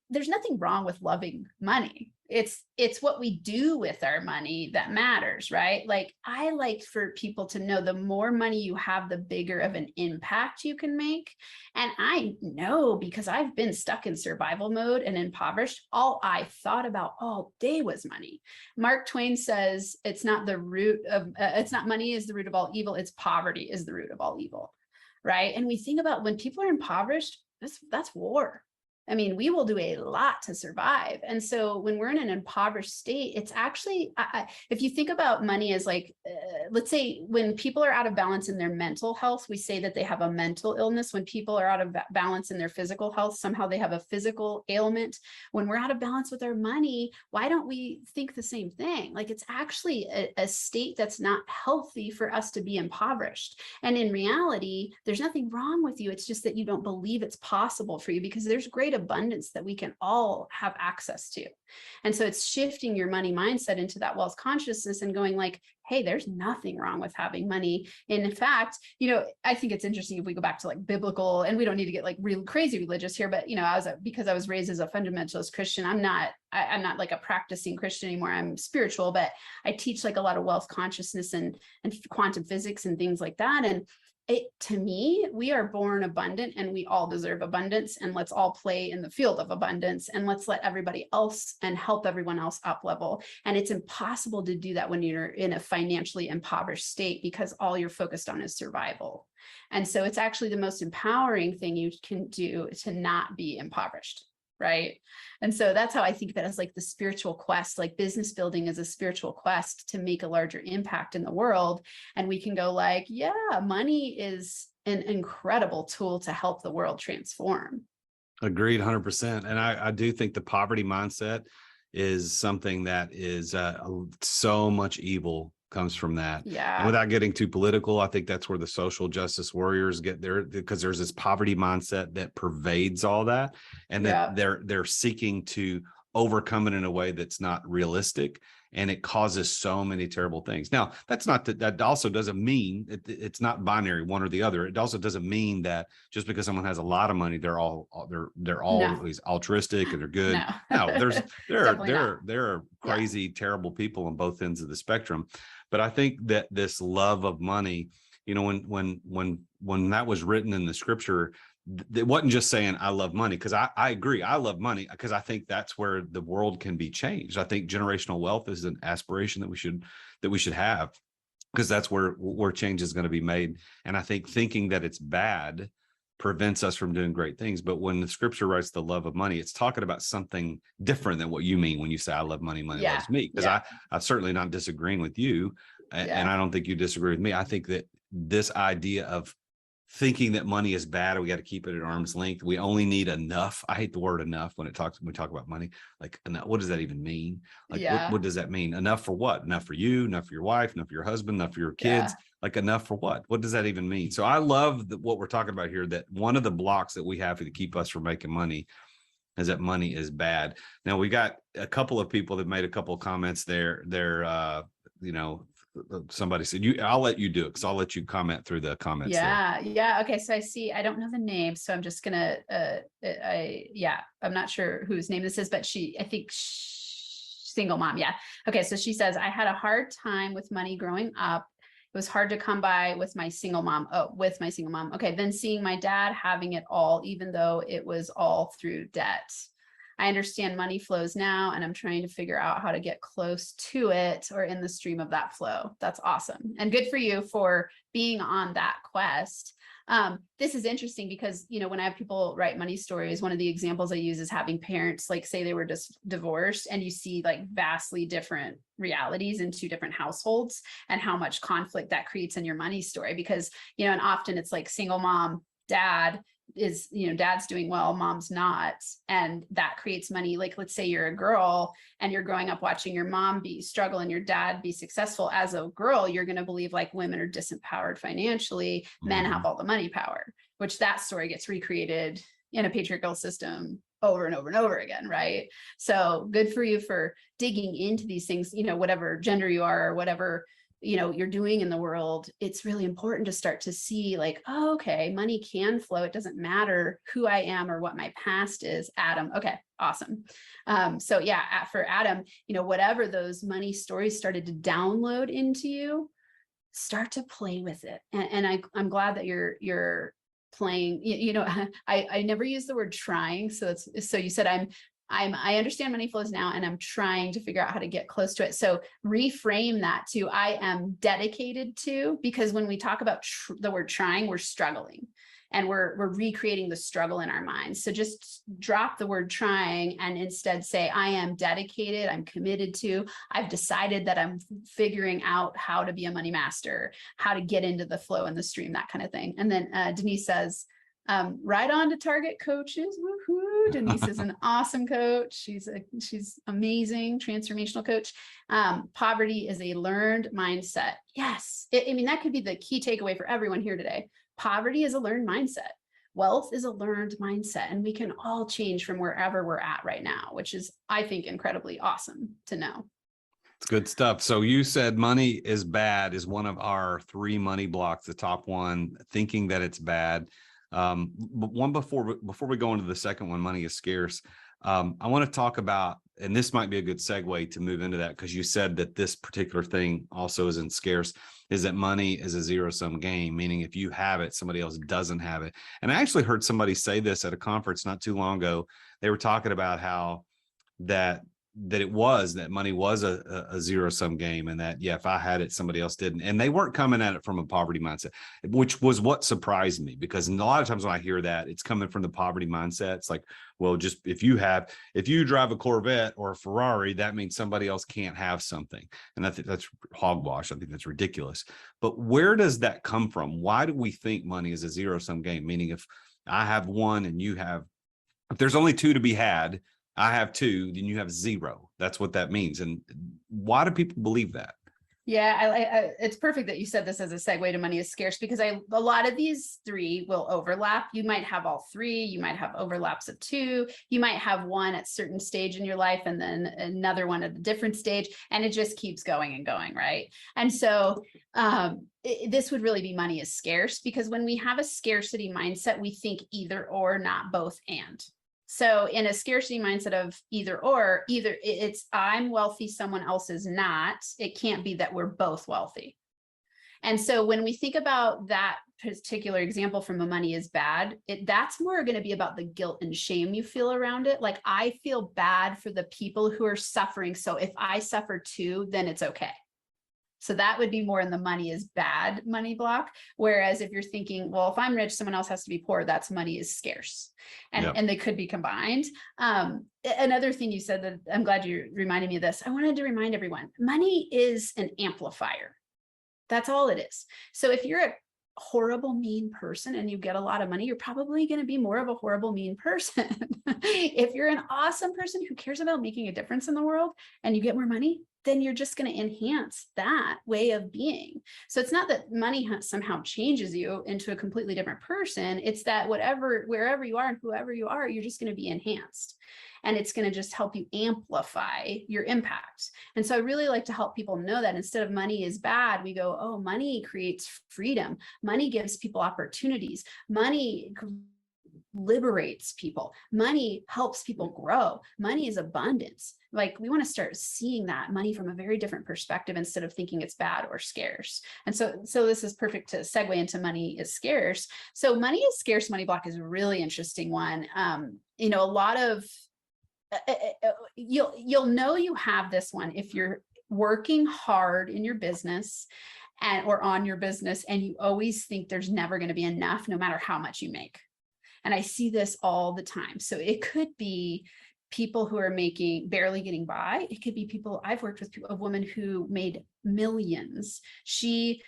S3: there's nothing wrong with loving money. It's what we do with our money that matters, right? Like I like for people to know the more money you have, the bigger of an impact you can make. And I know, because I've been stuck in survival mode and impoverished, all I thought about all day was money. Mark Twain says it's not money is the root of all evil, it's poverty is the root of all evil, right? And we think about when people are impoverished, that's war. I mean, we will do a lot to survive. And so when we're in an impoverished state, it's actually, if you think about money as like, let's say when people are out of balance in their mental health, we say that they have a mental illness. When people are out of balance in their physical health, somehow they have a physical ailment. When we're out of balance with our money, why don't we think the same thing? Like it's actually a state that's not healthy for us to be impoverished. And in reality, there's nothing wrong with you. It's just that you don't believe it's possible for you, because there's great abundance that we can all have access to. And so it's shifting your money mindset into that wealth consciousness and going like, hey, there's nothing wrong with having money. And in fact, I think it's interesting if we go back to like biblical, and we don't need to get like real crazy religious here, but because I was raised as a fundamentalist Christian, I'm not like a practicing Christian anymore. I'm spiritual, but I teach like a lot of wealth consciousness and quantum physics and things like that. And to me, we are born abundant and we all deserve abundance, and let's all play in the field of abundance, and let's let everybody else and help everyone else up level. And it's impossible to do that when you're in a financially impoverished state, because all you're focused on is survival. And so it's actually the most empowering thing you can do to not be impoverished. Right. And so that's how I think that as like the spiritual quest, like business building is a spiritual quest to make a larger impact in the world. And we can go like, yeah, money is an incredible tool to help the world transform.
S2: Agreed 100%. And I do think the poverty mindset is something that is so much evil comes from that.
S3: Yeah.
S2: And without getting too political, I think that's where the social justice warriors get there, because there's this poverty mindset that pervades all that, and that they're seeking to overcome it in a way that's not realistic, and it causes so many terrible things. Now, that also doesn't mean it's not binary, one or the other. It also doesn't mean that just because someone has a lot of money, they're always altruistic and they're good. No, there are crazy, terrible people on both ends of the spectrum. But I think that this love of money, when that was written in the scripture, it wasn't just saying I love money, because I agree, I love money, because I think that's where the world can be changed. I think generational wealth is an aspiration that we should have, because that's where change is going to be made. And I think thinking that it's bad prevents us from doing great things. But when the scripture writes the love of money, it's talking about something different than what you mean when you say I love money, money loves me. Because I'm certainly not disagreeing with you, and I don't think you disagree with me. I think that this idea of thinking that money is bad, we got to keep it at arm's length, we only need enough. I hate the word enough when we talk about money. Like, what does that even mean? Like, what does that mean? Enough for what? Enough for you, enough for your wife, enough for your husband, enough for your kids. Like, enough for what does that even mean? So I love what we're talking about here, that one of the blocks that we have to keep us from making money is that money is bad. Now, we got a couple of people that made a couple of comments there. Somebody said, I'll let you do it, because I'll let you comment through the comments.
S3: Yeah. Okay. So I don't know the name, so I'm just gonna, I'm not sure whose name this is, but single mom. Yeah. Okay. So she says, I had a hard time with money growing up. It was hard to come by with my single mom. Okay. Then seeing my dad having it all, even though it was all through debt. I understand money flows now, and I'm trying to figure out how to get close to it or in the stream of that flow. That's awesome. And good for you for being on that quest. This is interesting because, you know, when I have people write money stories, one of the examples I use is having parents, like, say they were just divorced, and you see like vastly different realities in two different households and how much conflict that creates in your money story. Because, you know, and often it's like single mom, dad is, you know, dad's doing well, mom's not. And that creates money. Like, let's say you're a girl and you're growing up watching your mom struggle and your dad be successful. As a girl, you're going to believe like women are disempowered financially, men have all the money power, which that story gets recreated in a patriarchal system over and over and over again, right? So good for you for digging into these things, you know, whatever gender you are or whatever, you know, you're doing in the world. It's really important to start to see like, oh, okay, money can flow. It doesn't matter who I am or what my past is. Adam. Okay, awesome. So yeah, for Adam, you know, whatever those money stories started to download into you, start to play with it. And I'm glad that you're playing, you know, I never use the word trying. So you said I understand money flows now, and I'm trying to figure out how to get close to it. So reframe that to I am dedicated to, because when we talk about the word trying, we're struggling and we're recreating the struggle in our minds. So just drop the word trying and instead say, I am dedicated. I'm committed to, I've decided that I'm figuring out how to be a money master, how to get into the flow and the stream, that kind of thing. And then Denise says, right on to target coaches. Woohoo. Denise is an awesome coach. She's amazing, transformational coach. Poverty is a learned mindset. Yes. I mean, that could be the key takeaway for everyone here today. Poverty is a learned mindset. Wealth is a learned mindset, and we can all change from wherever we're at right now, which is, I think, incredibly awesome to know.
S2: It's good stuff. So you said money is bad is one of our 3 money blocks, the top one, thinking that it's bad. But one before we go into the second one, money is scarce. I want to talk about, and this might be a good segue to move into that, because you said that this particular thing also isn't scarce, is that money is a zero-sum game, meaning if you have it, somebody else doesn't have it. And I actually heard somebody say this at a conference not too long ago. They were talking about how that money was a zero-sum game, and that, yeah, if I had it, somebody else didn't. And they weren't coming at it from a poverty mindset, which was what surprised me, because a lot of times when I hear that, it's coming from the poverty mindset. It's like, well, just if you drive a Corvette or a Ferrari, that means somebody else can't have something. And I think that's hogwash. I think that's ridiculous. But where does that come from? Why do we think money is a zero-sum game? Meaning if I have one and you have, if there's only 2 to be had, I have 2, then you have 0. That's what that means. And why do people believe that?
S3: Yeah, it's perfect that you said this as a segue to money is scarce, because a lot of these 3 will overlap. You might have all 3, you might have overlaps of 2, you might have one at a certain stage in your life and then another one at a different stage, and it just keeps going and going, right? And so this would really be money is scarce, because when we have a scarcity mindset, we think either or, not both and. So in a scarcity mindset of either or, either it's I'm wealthy, someone else is not. It can't be that we're both wealthy. And so when we think about that particular example from the money is bad, that's more going to be about the guilt and shame you feel around it. Like, I feel bad for the people who are suffering. So if I suffer too, then it's okay. So that would be more in the money is bad money block. Whereas if you're thinking, well, if I'm rich, someone else has to be poor, that's money is scarce. And they could be combined. Another thing you said that I'm glad you reminded me of this. I wanted to remind everyone, money is an amplifier. That's all it is. So if you're a horrible, mean person and you get a lot of money, you're probably going to be more of a horrible, mean person. If you're an awesome person who cares about making a difference in the world and you get more money, then you're just going to enhance that way of being. So it's not that money somehow changes you into a completely different person. It's that wherever you are and whoever you are, you're just going to be enhanced. And it's going to just help you amplify your impact. And so I really like to help people know that instead of money is bad, we go, oh, money creates freedom. Money gives people opportunities. Money liberates people. Money helps people grow. Money is abundance. Like, we want to start seeing that money from a very different perspective instead of thinking it's bad or scarce. And so this is perfect to segue into money is scarce. So money is scarce money block is a really interesting one. A lot of you'll know you have this one if you're working hard in your business or on your business, and you always think there's never going to be enough no matter how much you make. And I see this all the time. So it could be people who are barely getting by. It could be people, I've worked with a woman who made millions. She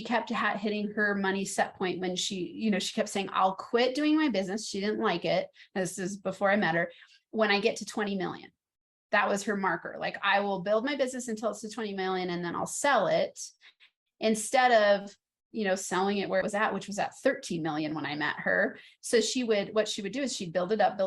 S3: kept hitting her money set point when she kept saying, I'll quit doing my business. She didn't like it. This is before I met her. When I get to 20 million, that was her marker. Like, I will build my business until it's to 20 million and then I'll sell it, instead of selling it where it was at, which was at 13 million when I met her. So what she would do is she'd build it up,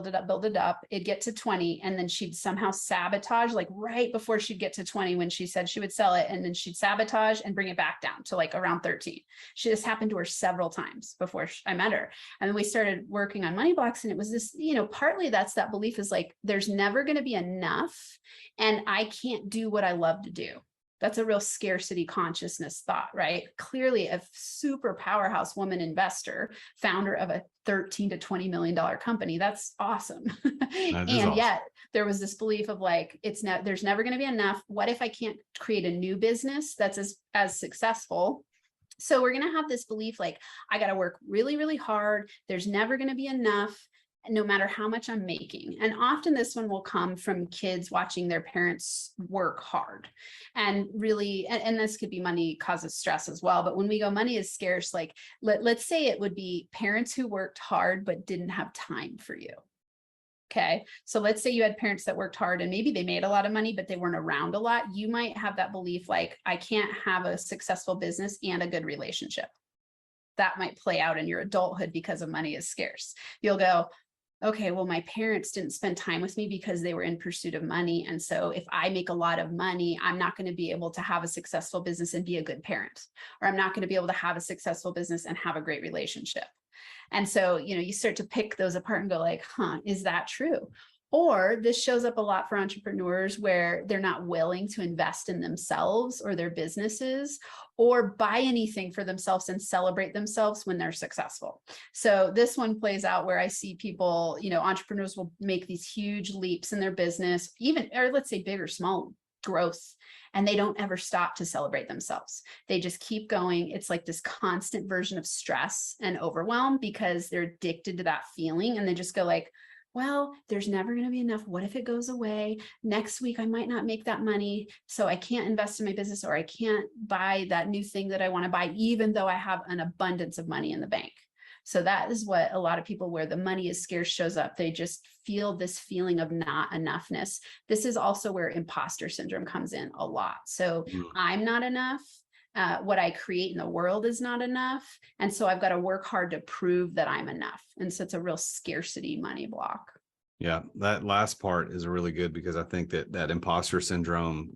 S3: it'd get to 20, and then she'd somehow sabotage, like right before she'd get to 20, when she said she would sell it, and then she'd sabotage and bring it back down to like around 13. This happened to her several times before I met her. And then we started working on money blocks, and it was this, partly that's that belief is like, there's never going to be enough, and I can't do what I love to do. That's a real scarcity consciousness thought, right? Clearly a super powerhouse woman investor, founder of a $13 to $20 million company. That's awesome. And
S2: awesome.
S3: Yet there was this belief of like, there's never going to be enough. What if I can't create a new business that's as successful? So we're going to have this belief, like, I got to work really, really hard. There's never going to be enough, no matter how much I'm making. And often this one will come from kids watching their parents work hard, and really, and this could be money causes stress as well. But when we go, money is scarce, like let's say it would be parents who worked hard, but didn't have time for you. Okay. So let's say you had parents that worked hard and maybe they made a lot of money, but they weren't around a lot. You might have that belief, like, I can't have a successful business and a good relationship. That might play out in your adulthood because of money is scarce. You'll go, okay, well, my parents didn't spend time with me because they were in pursuit of money. And so if I make a lot of money, I'm not going to be able to have a successful business and be a good parent, or I'm not going to be able to have a successful business and have a great relationship. And so, you start to pick those apart and go like, is that true? Or this shows up a lot for entrepreneurs where they're not willing to invest in themselves or their businesses, or buy anything for themselves and celebrate themselves when they're successful. So this one plays out where I see people, entrepreneurs will make these huge leaps in their business, or let's say big or small growth, and they don't ever stop to celebrate themselves. They just keep going. It's like this constant version of stress and overwhelm because they're addicted to that feeling, and they just go like, well, there's never going to be enough. What if it goes away? Next week, I might not make that money, so I can't invest in my business, or I can't buy that new thing that I want to buy, even though I have an abundance of money in the bank. So that is what a lot of people, where the money is scarce, shows up. They just feel this feeling of not enoughness. This is also where imposter syndrome comes in a lot. So I'm not enough. What I create in the world is not enough. And so I've got to work hard to prove that I'm enough. And so it's a real scarcity money block.
S2: Yeah, that last part is really good, because I think that imposter syndrome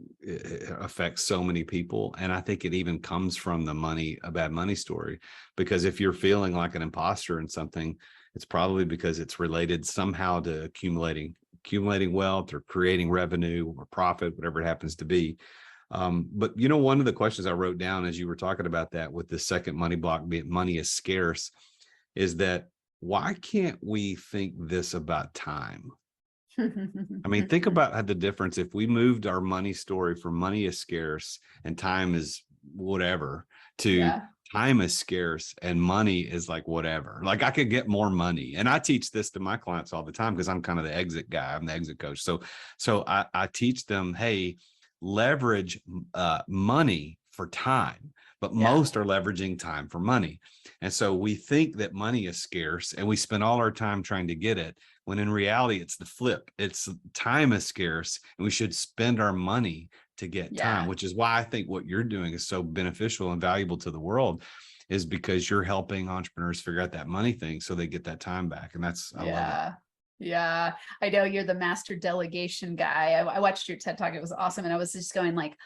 S2: affects so many people. And I think it even comes from a bad money story, because if you're feeling like an imposter in something, it's probably because it's related somehow to accumulating wealth or creating revenue or profit, whatever it happens to be. But one of the questions I wrote down as you were talking about that with the second money block, being money is scarce, is that why can't we think this about time? I mean, think about the difference if we moved our money story from money is scarce and time is whatever to time is scarce and money is like whatever. Like, I could get more money. And I teach this to my clients all the time because I'm kind of the exit guy. I'm the exit coach. So I teach them, hey, leverage money for time, but most are leveraging time for money. And so we think that money is scarce and we spend all our time trying to get it, when in reality it's the flip. It's time is scarce and we should spend our money to get time, which is why I think what you're doing is so beneficial and valuable to the world, is because you're helping entrepreneurs figure out that money thing so they get that time back. And I love it.
S3: Yeah, I know you're the master delegation guy. I watched your TED Talk. It was awesome. And I was just going like,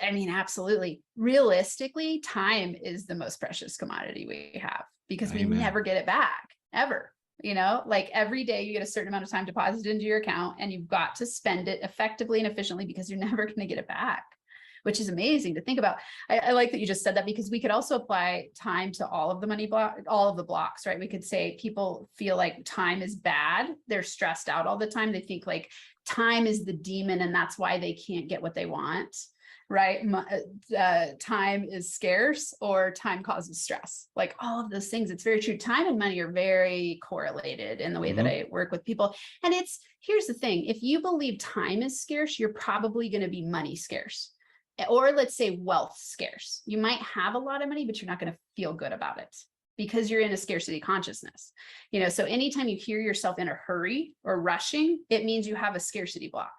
S3: I mean, absolutely. Realistically, time is the most precious commodity we have, because we never get it back, ever. Like every day you get a certain amount of time deposited into your account, and you've got to spend it effectively and efficiently, because you're never going to get it back. which is amazing to think about. I like that you just said that, because we could also apply time to all of the all of the blocks, right? We could say people feel like time is bad. They're stressed out all the time. They think like time is the demon and that's why they can't get what they want, right? Time is scarce, or time causes stress. Like all of those things. It's very true. Time and money are very correlated in the way that I work with people. And here's the thing. If you believe time is scarce, you're probably going to be money scarce. Or let's say wealth scarce. You might have a lot of money, but you're not going to feel good about it because you're in a scarcity consciousness. So anytime you hear yourself in a hurry or rushing, it means you have a scarcity block,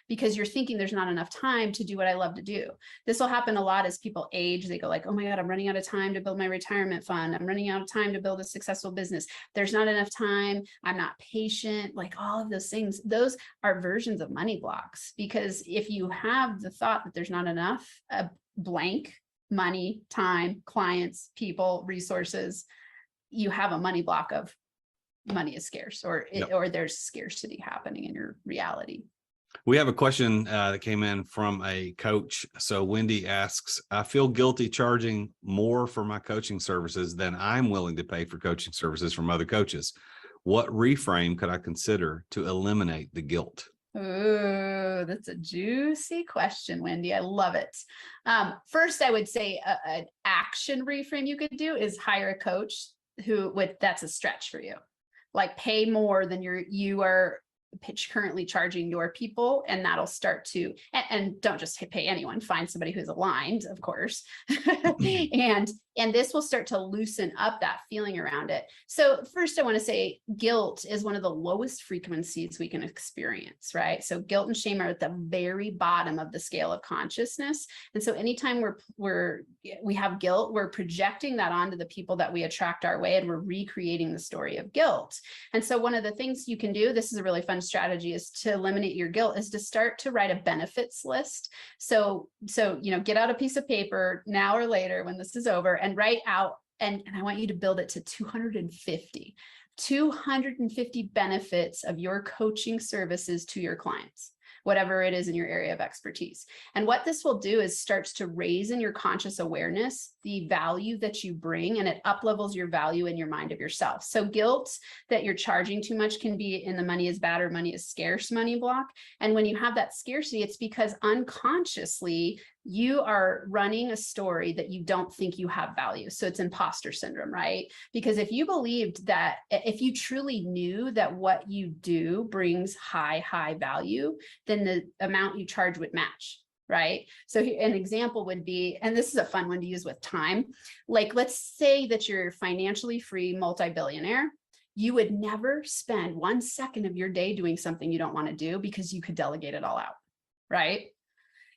S3: because you're thinking there's not enough time to do what I love to do. This will happen a lot as people age. They go like, oh my God, I'm running out of time to build my retirement fund. I'm running out of time to build a successful business. There's not enough time. I'm not patient. Like all of those things, those are versions of money blocks. Because if you have the thought that there's not enough, a blank, money, time, clients, people, resources, you have a money block of money is scarce, or there's scarcity happening in your reality.
S2: We have a question that came in from a coach. So Wendy asks, I feel guilty charging more for my coaching services than I'm willing to pay for coaching services from other coaches. What reframe could I consider to eliminate the guilt?
S3: Ooh, that's a juicy question, Wendy. I love it. First, I would say an action reframe you could do is hire a coach that's a stretch for you. Like pay more than you are currently charging your people, and that'll start to, and don't just pay anyone, find somebody who's aligned, of course. And this will start to loosen up that feeling around it. So first I want to say guilt is one of the lowest frequencies we can experience, right? So guilt and shame are at the very bottom of the scale of consciousness. And so anytime we have guilt, we're projecting that onto the people that we attract our way, and we're recreating the story of guilt. And so one of the things you can do, this is a really fun strategy, is to eliminate your guilt, is to start to write a benefits list. So get out a piece of paper now or later when this is over, and write out, and I want you to build it to 250 benefits of your coaching services to your clients, whatever it is in your area of expertise. And what this will do is starts to raise in your conscious awareness the value that you bring, and it up-levels your value in your mind of yourself. So guilt that you're charging too much can be in the money is bad or money is scarce money block. And when you have that scarcity, it's because unconsciously you are running a story that you don't think you have value. So it's imposter syndrome, right? Because if you believed that, if you truly knew that what you do brings high value, then the amount you charge would match, right? So an example would be, and this is a fun one to use with time. Like, let's say that you're financially free multi-billionaire. You would never spend 1 second of your day doing something you don't want to do, because you could delegate it all out, right?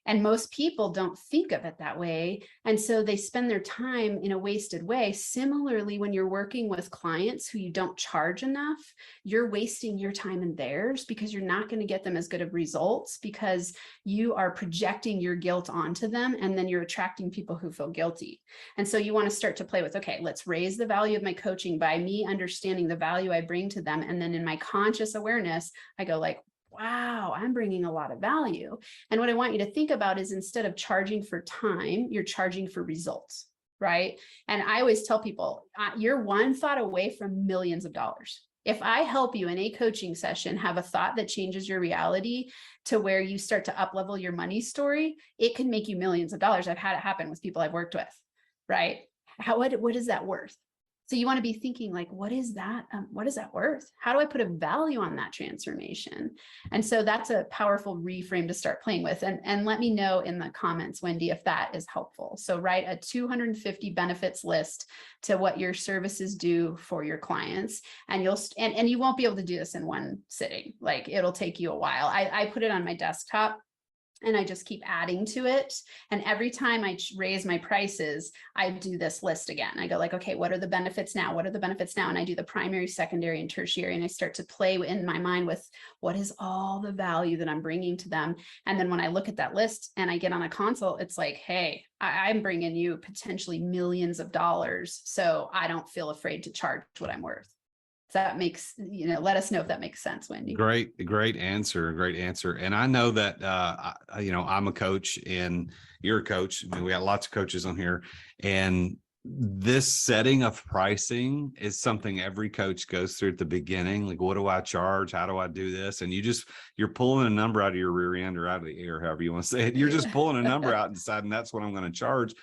S3: And most people don't think of it that way. And so they spend their time in a wasted way. Similarly, when you're working with clients who you don't charge enough, you're wasting your time and theirs, because you're not going to get them as good of results, because you are projecting your guilt onto them, and then you're attracting people who feel guilty. And so you want to start to play with, okay, let's raise the value of my coaching by me understanding the value I bring to them. And then in my conscious awareness, I go like, wow, I'm bringing a lot of value. And what I want you to think about is, instead of charging for time, you're charging for results, right? And I always tell people, you're one thought away from millions of dollars. If I help you in a coaching session have a thought that changes your reality to where you start to up-level your money story, it can make you millions of dollars. I've had it happen with people I've worked with, right? What is that worth? So you want to be thinking like, what is that? What is that worth? How do I put a value on that transformation? And so that's a powerful reframe to start playing with. And let me know in the comments, Wendy, if that is helpful. So write a 250 benefits list to what your services do for your clients. And you won't be able to do this in one sitting. Like, it'll take you a while. I put it on my desktop, and I just keep adding to it. And every time I raise my prices, I do this list again. I go like, okay, what are the benefits now? What are the benefits now? And I do the primary, secondary, and tertiary. And I start to play in my mind with what is all the value that I'm bringing to them. And then when I look at that list and I get on a consult, it's like, hey, I'm bringing you potentially millions of dollars. So I don't feel afraid to charge what I'm worth. that makes, let us know if that makes sense, Wendy.
S2: Great answer. And I know that, I'm a coach and you're a coach. I mean, we got lots of coaches on here, and this setting of pricing is something every coach goes through at the beginning. Like, what do I charge? How do I do this? And you're pulling a number out of your rear end or out of the air, however you want to say it. You're just pulling a number out and deciding that's what I'm going to charge.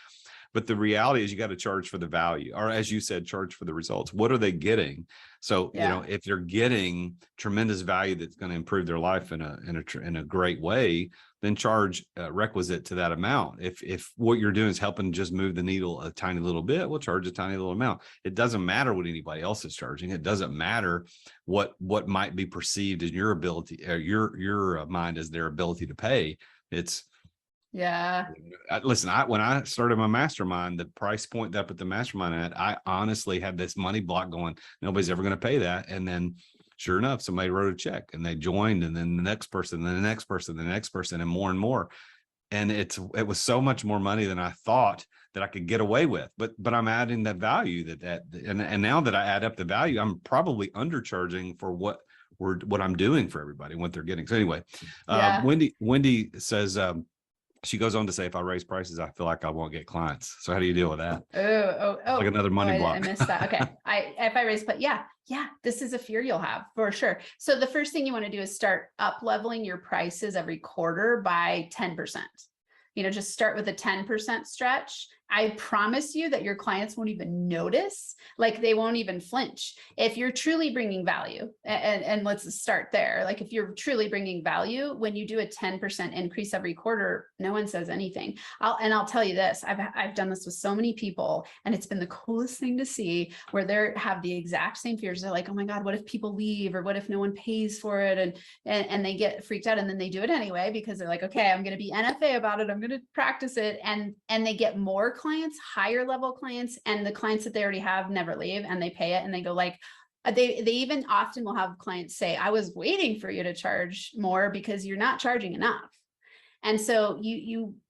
S2: But the reality is you got to charge for the value, or as you said, charge for the results. What are they getting? So, if they're getting tremendous value that's going to improve their life in a great way, then charge requisite to that amount. If what you're doing is helping just move the needle a tiny little bit, we'll charge a tiny little amount. It doesn't matter what anybody else is charging. It doesn't matter what might be perceived as your ability, or your mind as their ability to pay. It's listen, when I started my mastermind, the price point that I put the mastermind at, I honestly had this money block going, nobody's ever going to pay that. And then sure enough, somebody wrote a check and they joined, and then the next person, then the next person, the next person, and more. And it was so much more money than I thought that I could get away with. But I'm adding that value and now that I add up the value, I'm probably undercharging for what I'm doing for everybody, what they're getting. So anyway, Wendy says, she goes on to say, if I raise prices, I feel like I won't get clients. So how do you deal with that?
S3: Oh,
S2: like another money block.
S3: I missed that. Okay. If I raise, but yeah, this is a fear you'll have for sure. So the first thing you want to do is start up leveling your prices every quarter by 10%. Just start with a 10% stretch. I promise you that your clients won't even notice, like they won't even flinch. If you're truly bringing value, and let's start there. Like if you're truly bringing value, when you do a 10% increase every quarter, no one says anything. I'll tell you this, I've done this with so many people, and it's been the coolest thing to see, where they have the exact same fears. They're like, oh my God, what if people leave? Or what if no one pays for it? And they get freaked out, and then they do it anyway, because they're like, okay, I'm going to be NFA about it. I'm going to practice it. And they get more clients, higher level clients, and the clients that they already have never leave, and they pay it, and they go like, they even often will have clients say, I was waiting for you to charge more because you're not charging enough. And so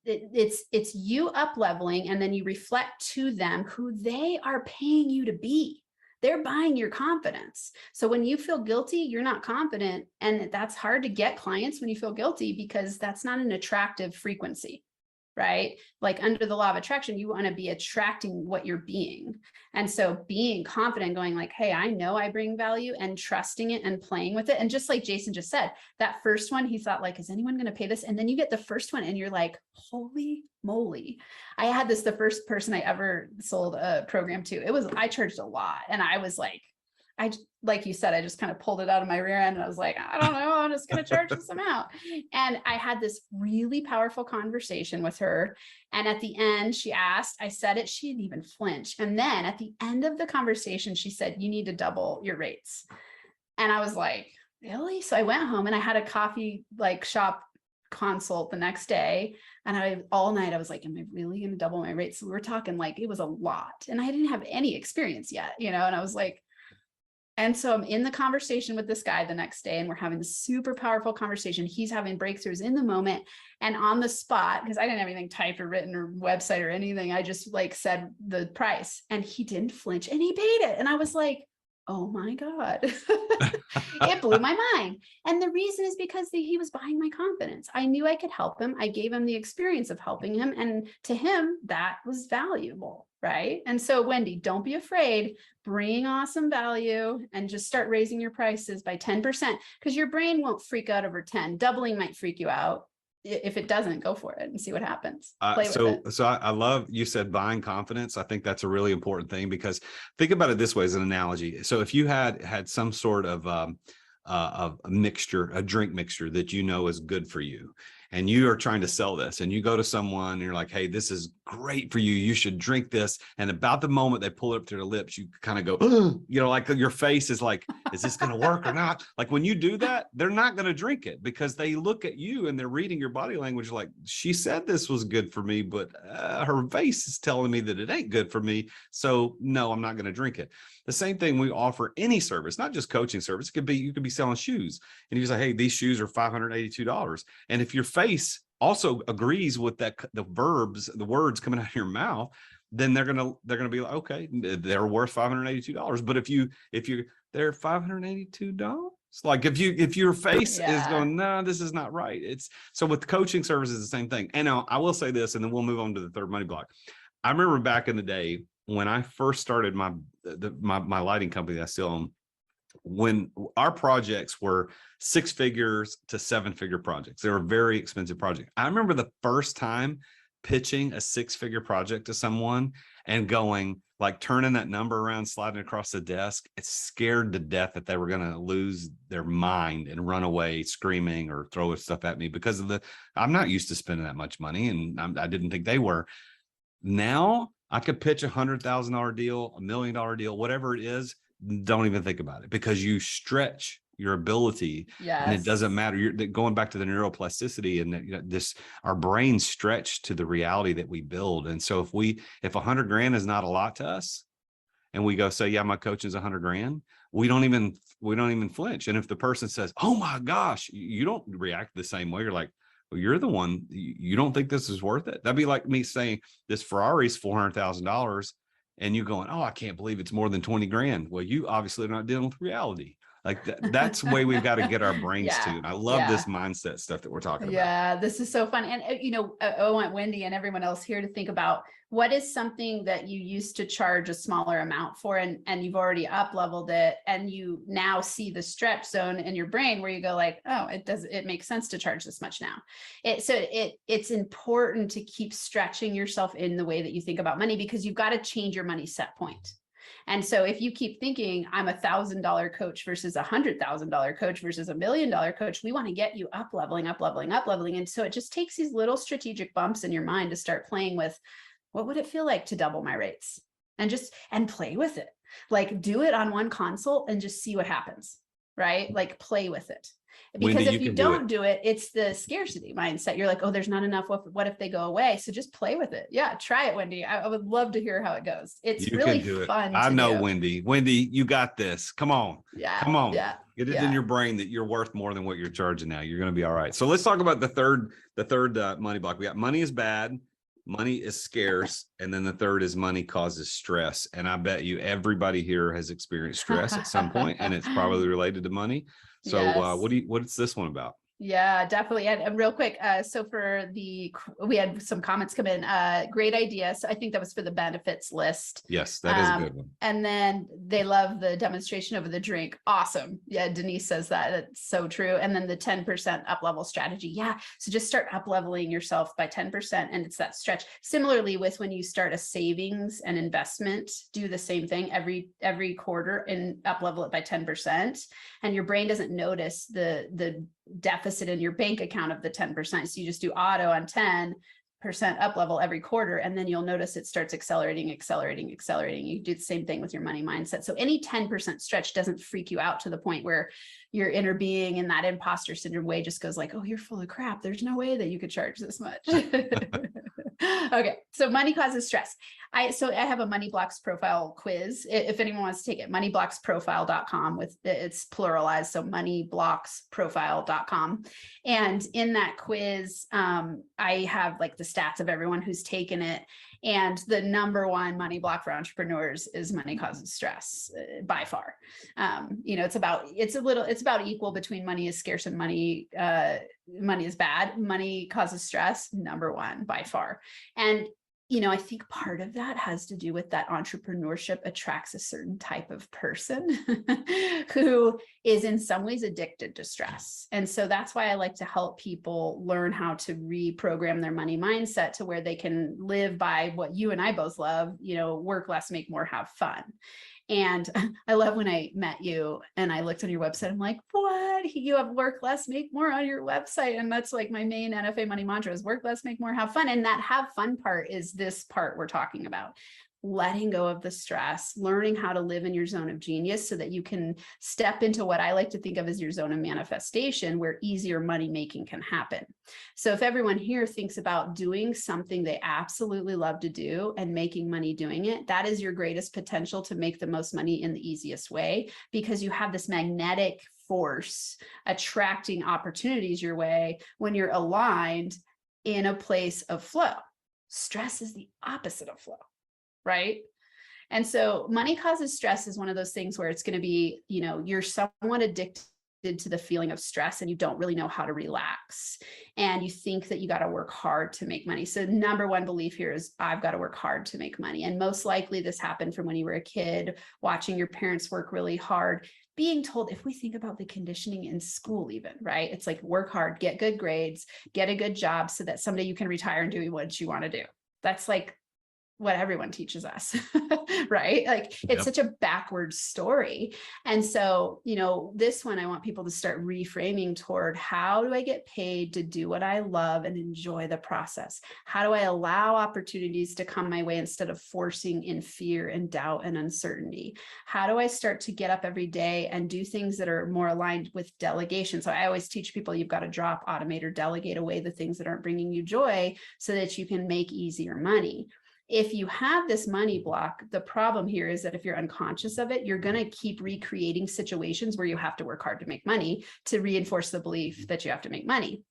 S3: it's you up leveling, and then you reflect to them who they are paying you to be. They're buying your confidence. So when you feel guilty, you're not confident, and that's hard to get clients when you feel guilty, because that's not an attractive frequency. Right? Like under the law of attraction, you want to be attracting what you're being. And so being confident, going like, hey, I know I bring value, and trusting it and playing with it. And just like Jason just said, that first one, he thought like, is anyone going to pay this? And then you get the first one and you're like, holy moly. I had this, the first person I ever sold a program to, I charged a lot. And I was like, like you said, I just kind of pulled it out of my rear end, and I was like, I don't know, I'm just going to charge this amount. And I had this really powerful conversation with her. And at the end, she asked, I said it, she didn't even flinch. And then at the end of the conversation, she said, you need to double your rates. And I was like, really? So I went home and I had a coffee shop consult the next day. And all night I was like, am I really going to double my rates? So we were talking like, it was a lot, and I didn't have any experience yet, and I was like, and so I'm in the conversation with this guy the next day, and we're having this super powerful conversation. He's having breakthroughs in the moment and on the spot, because I didn't have anything typed or written or website or anything. I just said the price, and he didn't flinch, and he paid it. And I was like, oh my God, it blew my mind. And the reason is because he was buying my confidence. I knew I could help him. I gave him the experience of helping him. And to him, that was valuable. Right. And so, Wendy, don't be afraid, bring awesome value, and just start raising your prices by 10%, because your brain won't freak out over 10. Doubling might freak you out. If it doesn't, go for it and see what happens.
S2: So I love, you said buying confidence. I think that's a really important thing, because think about it this way as an analogy. So if you had some sort of a mixture, a drink mixture that is good for you, and you are trying to sell this, and you go to someone and you're like, hey, this is great for you, you should drink this. And about the moment they pull it up to their lips, you kind of go, like your face is like, is this going to work or not? Like when you do that, they're not going to drink it, because they look at you and they're reading your body language like, she said this was good for me, but her face is telling me that it ain't good for me. So no, I'm not going to drink it. The same thing, we offer any service, not just coaching service. It could be, you could be selling shoes, and you say, hey, these shoes are $582. And if your face also agrees with that, the words coming out of your mouth, then they're gonna be like, okay, they're worth $582. But if they're $582. Like if your face is going, no, this is not right. It's so with coaching services, the same thing. And now I will say this, and then we'll move on to the third money block. I remember back in the day when I first started my lighting company that I still own, when our projects were 6 figures to 7 figure projects. They were very expensive projects. I remember the first time pitching a 6-figure project to someone and going, like, turning that number around, sliding across the desk. It's scared to death that they were going to lose their mind and run away screaming or throw stuff at me because of I'm not used to spending that much money, and I didn't think they were. Now I could pitch $100,000 deal, $1 million deal, whatever it is. Don't even think about it, because you stretch your ability. Yes. And it doesn't matter. You're going back to the neuroplasticity, and our brains stretch to the reality that we build. And so if 100 grand is not a lot to us, and we go say, yeah, my coach is 100 grand, we don't even flinch. And if the person says, oh my gosh, you don't react the same way. You're like, well, you're the one, you don't think this is worth it. That'd be like me saying this Ferrari's $400,000. And you going, oh, I can't believe it's more than 20 grand. Well, you obviously are not dealing with reality. Like that's the way we've got to get our brains to. And I love this mindset stuff that we're talking about.
S3: Yeah, this is so fun. And, I want Wendy and everyone else here to think about what is something that you used to charge a smaller amount for, and you've already up leveled it, and you now see the stretch zone in your brain where you go like, oh, it makes sense to charge this much now. It's important to keep stretching yourself in the way that you think about money, because you've got to change your money set point. And so if you keep thinking I'm $1,000 coach versus $100,000 coach versus $1 million coach, we want to get you up leveling. And so it just takes these little strategic bumps in your mind to start playing with, what would it feel like to double my rates? And play with it. Like, do it on one consult and just see what happens, right? Like, play with it. Because Wendy, if you don't do it, it's the scarcity mindset. You're like, oh, there's not enough. What if they go away? So just play with it. Yeah, try it, Wendy. I would love to hear how it goes. It's really fun.
S2: I know, Wendy. Wendy, you got this. Come on.
S3: Yeah.
S2: Come on.
S3: Yeah.
S2: Get it in your brain that you're worth more than what you're charging now. You're going to be all right. So let's talk about the third money block. We got money is bad, money is scarce, and then the third is money causes stress. And I bet you everybody here has experienced stress at some point, and it's probably related to money. So yes. What's this one about?
S3: Yeah, definitely. And real quick, so we had some comments come in. Great idea. So I think that was for the benefits list.
S2: Yes, that is a good one.
S3: And then they love the demonstration over the drink. Awesome. Yeah, Denise says that. That's so true. And then the 10% up level strategy. Yeah. So just start up leveling yourself by 10%. And it's that stretch. Similarly with when you start a savings and investment, do the same thing every quarter and up level it by 10%. And your brain doesn't notice the deficit in your bank account of the 10%. So you just do auto on 10% up level every quarter, and then you'll notice it starts accelerating. You do the same thing with your money mindset. So any 10% stretch doesn't freak you out to the point where your inner being in that imposter syndrome way just goes like, oh, you're full of crap. There's no way that you could charge this much. Okay. So money causes stress. I have a money blocks profile quiz. If anyone wants to take it, moneyblocksprofile.com it's pluralized. So moneyblocksprofile.com. And in that quiz, I have like the stats of everyone who's taken it. And the number one money block for entrepreneurs is money causes stress by far. It's about equal between money is scarce and money is bad. Money causes stress, number one by far. And I think part of that has to do with that entrepreneurship attracts a certain type of person who is in some ways addicted to stress. And so that's why I like to help people learn how to reprogram their money mindset to where they can live by what you and I both love, work less, make more, have fun. And I love when I met you and I looked on your website, I'm like, what? You have work less, make more on your website. And that's like my main NFA money mantra is work less, make more, have fun. And that have fun part is this part we're talking about. Letting go of the stress, learning how to live in your zone of genius so that you can step into what I like to think of as your zone of manifestation, where easier money making can happen. So if everyone here thinks about doing something they absolutely love to do and making money doing it, that is your greatest potential to make the most money in the easiest way, because you have this magnetic force attracting opportunities your way when you're aligned in a place of flow. Stress is the opposite of flow. Right. And so money causes stress is one of those things where it's going to be, you're somewhat addicted to the feeling of stress and you don't really know how to relax. And you think that you got to work hard to make money. So number one belief here is I've got to work hard to make money. And most likely this happened from when you were a kid, watching your parents work really hard, being told, if we think about the conditioning in school, even, right? It's like work hard, get good grades, get a good job so that someday you can retire and do what you want to do. That's like what everyone teaches us, right? Like it's such a backwards story. And so, this one, I want people to start reframing toward, how do I get paid to do what I love and enjoy the process? How do I allow opportunities to come my way instead of forcing in fear and doubt and uncertainty? How do I start to get up every day and do things that are more aligned with delegation? So I always teach people, you've got to drop, automate, or delegate away the things that aren't bringing you joy so that you can make easier money. If you have this money block, the problem here is that if you're unconscious of it, you're going to keep recreating situations where you have to work hard to make money to reinforce the belief that you have to make money.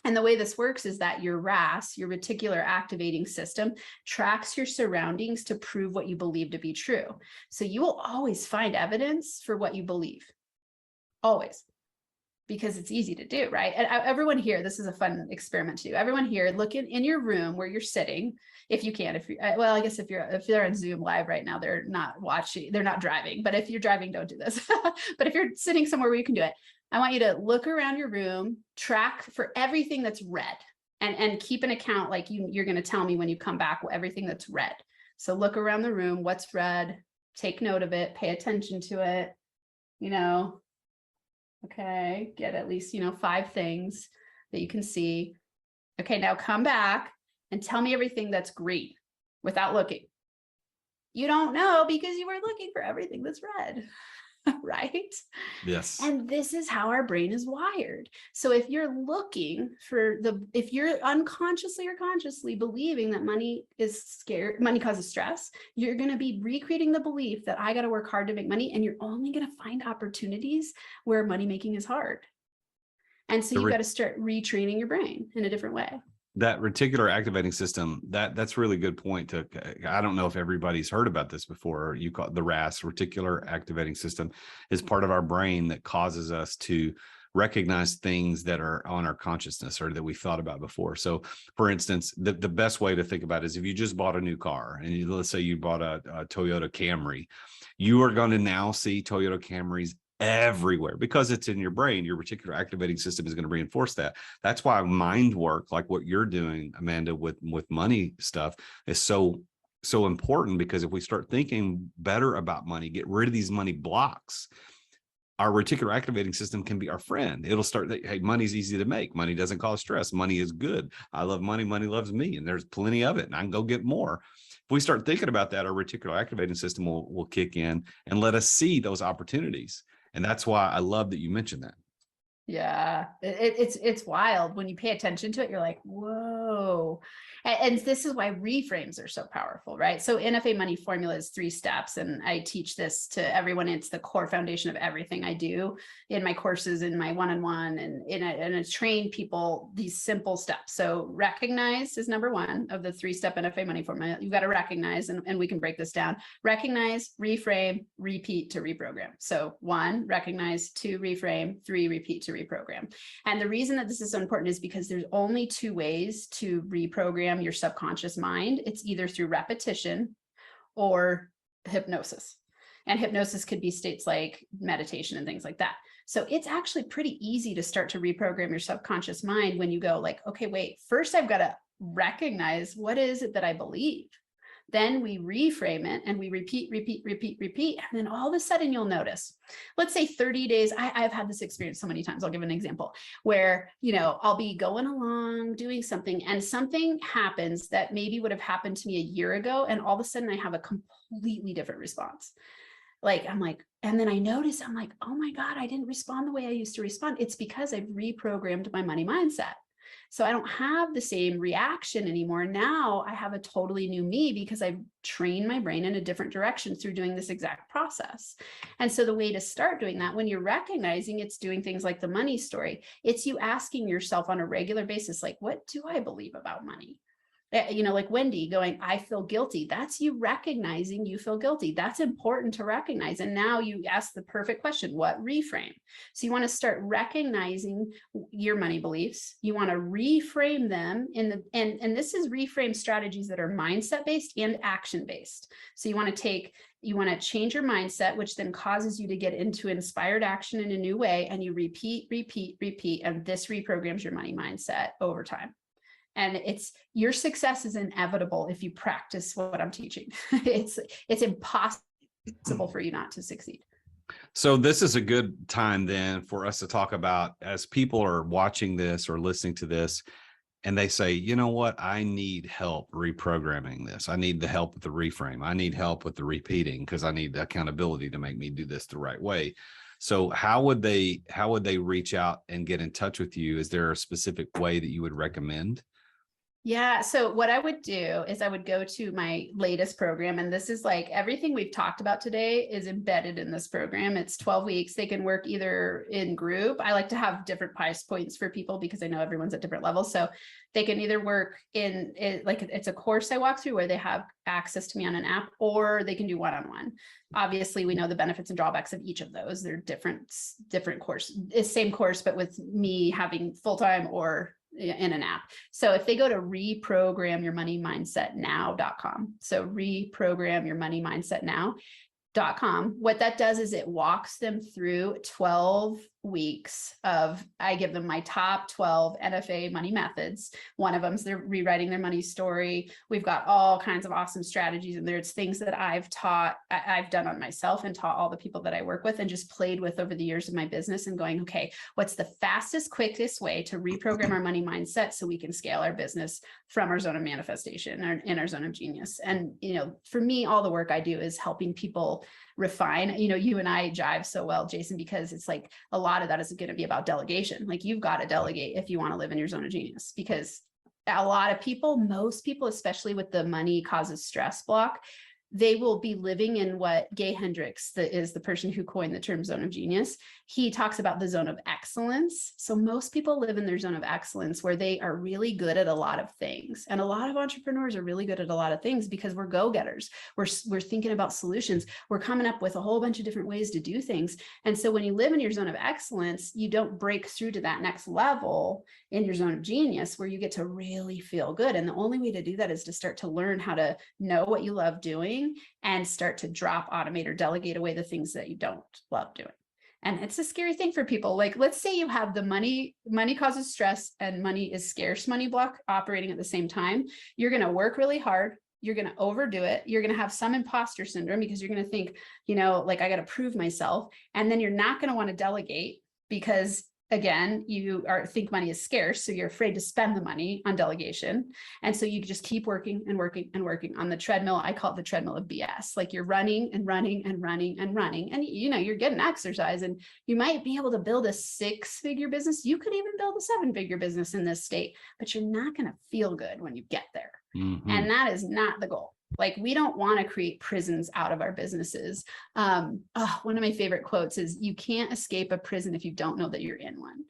S3: And the way this works is that your RAS, your reticular activating system, tracks your surroundings to prove what you believe to be true. So you will always find evidence for what you believe. Always. Because it's easy to do, right? And everyone here, this is a fun experiment to do. Everyone here, look in your room where you're sitting, if you can. I guess if they're on Zoom live right now, they're not watching, they're not driving. But if you're driving, don't do this. But if you're sitting somewhere where you can do it, I want you to look around your room, track for everything that's red, and keep an account. Like you're going to tell me when you come back everything that's red. So look around the room, what's red, take note of it, pay attention to it, Okay, get at least, 5 things that you can see. Okay, now come back and tell me everything that's green without looking. You don't know because you were looking for everything that's red, right?
S2: Yes.
S3: And this is how our brain is wired. So if you're looking for if you're unconsciously or consciously believing that money causes stress, you're going to be recreating the belief that I got to work hard to make money. And you're only going to find opportunities where money making is hard. And so you've got to start retraining your brain in a different way.
S2: That reticular activating system, that's a really good point. I don't know if everybody's heard about this before. You call it the RAS, reticular activating system, is part of our brain that causes us to recognize things that are on our consciousness or that we thought about before. So for instance, the best way to think about it is if you just bought a new car and let's say you bought a Toyota Camry, you are going to now see Toyota Camrys everywhere because it's in your brain. Your reticular activating system is going to reinforce that. That's why mind work, like what you're doing, Amanda, with money stuff, is so important, because if we start thinking better about money, get rid of these money blocks, our reticular activating system can be our friend. It'll start, hey, money's easy to make. Money doesn't cause stress. Money is good. I love money. Money loves me. And there's plenty of it. And I can go get more. If we start thinking about that, our reticular activating system will kick in and let us see those opportunities. And that's why I love that you mentioned that.
S3: Yeah, it's wild. When you pay attention to it, you're like, whoa. And this is why reframes are so powerful, right? So NFA money formula is 3 steps. And I teach this to everyone. It's the core foundation of everything I do in my courses, in my one-on-one, and I train people these simple steps. So recognize is number 1 of the 3-step NFA money formula. You've got to recognize, and we can break this down. Recognize, reframe, repeat to reprogram. So 1, recognize, 2, reframe, 3, repeat to reprogram. And the reason that this is so important is because there's only 2 ways to reprogram your subconscious mind. It's either through repetition or hypnosis. And hypnosis could be states like meditation and things like that. So it's actually pretty easy to start to reprogram your subconscious mind when you go like, okay, wait, first I've got to recognize what is it that I believe. Then we reframe it and we repeat. And then all of a sudden you'll notice, let's say 30 days. I've had this experience so many times. I'll give an example where, I'll be going along doing something and something happens that maybe would have happened to me a year ago. And all of a sudden I have a completely different response. And then I notice, I'm like, oh my God, I didn't respond the way I used to respond. It's because I've reprogrammed my money mindset. So I don't have the same reaction anymore. Now I have a totally new me because I've trained my brain in a different direction through doing this exact process. And so the way to start doing that, when you're recognizing it's doing things like the money story, it's you asking yourself on a regular basis, like, what do I believe about money? Like Wendy going, I feel guilty. That's you recognizing you feel guilty. That's important to recognize. And now you ask the perfect question, what reframe? So you want to start recognizing your money beliefs. You want to reframe them and this is reframe strategies that are mindset based and action based. So you want to change your mindset, which then causes you to get into inspired action in a new way. And you repeat, and this reprograms your money mindset over time. And your success is inevitable if you practice what I'm teaching. It's impossible for you not to succeed.
S2: So this is a good time then for us to talk about, as people are watching this or listening to this, and they say, you know what, I need help reprogramming this. I need the help with the reframe. I need help with the repeating because I need the accountability to make me do this the right way. So how would they reach out and get in touch with you? Is there a specific way that you would recommend?
S3: Yeah. So what I would do is I would go to my latest program. And this is like everything we've talked about today is embedded in this program. It's 12 weeks. They can work either in group. I like to have different price points for people because I know everyone's at different levels. So they can either work in it, like it's a course I walk through where they have access to me on an app, or they can do one-on-one. Obviously, we know the benefits and drawbacks of each of those. They're different course, it's same course, but with me having full-time or in an app. So if they go to reprogramyourmoneymindsetnow.com, so reprogramyourmoneymindsetnow.com, what that does is it walks them through 12 weeks of, I give them my top 12 NFA money methods. One of them is they're rewriting their money story. We've got all kinds of awesome strategies in there. It's things that I've done on myself and taught all the people that I work with and just played with over the years of my business and going, okay, what's the fastest, quickest way to reprogram our money mindset so we can scale our business from our zone of manifestation or in our zone of genius? And, for me, all the work I do is helping people refine. You and I jive so well, Jason, because it's like a lot of that is going to be about delegation. Like you've got to delegate if you want to live in your zone of genius, because a lot of people, most people, especially with the money causes stress block, they will be living in what Gay Hendricks, is the person who coined the term zone of genius. He talks about the zone of excellence. So most people live in their zone of excellence where they are really good at a lot of things. And a lot of entrepreneurs are really good at a lot of things because we're go-getters. We're thinking about solutions. We're coming up with a whole bunch of different ways to do things. And so when you live in your zone of excellence, you don't break through to that next level in your zone of genius where you get to really feel good. And the only way to do that is to start to learn how to know what you love doing and start to drop, automate, or delegate away the things that you don't love doing. And it's a scary thing for people. Like, let's say you have the money causes stress and money is scarce money block operating at the same time. You're going to work really hard. You're going to overdo it. You're going to have some imposter syndrome because you're going to think, like I got to prove myself. And then you're not going to want to delegate because, again, think money is scarce. So you're afraid to spend the money on delegation. And so you just keep working and working and working on the treadmill. I call it the treadmill of BS. Like you're running and running and running and running. And you're getting exercise and you might be able to build a 6-figure business. You could even build a 7-figure business in this state, but you're not going to feel good when you get there. Mm-hmm. And that is not the goal. Like we don't want to create prisons out of our businesses. One of my favorite quotes is, you can't escape a prison if you don't know that you're in one.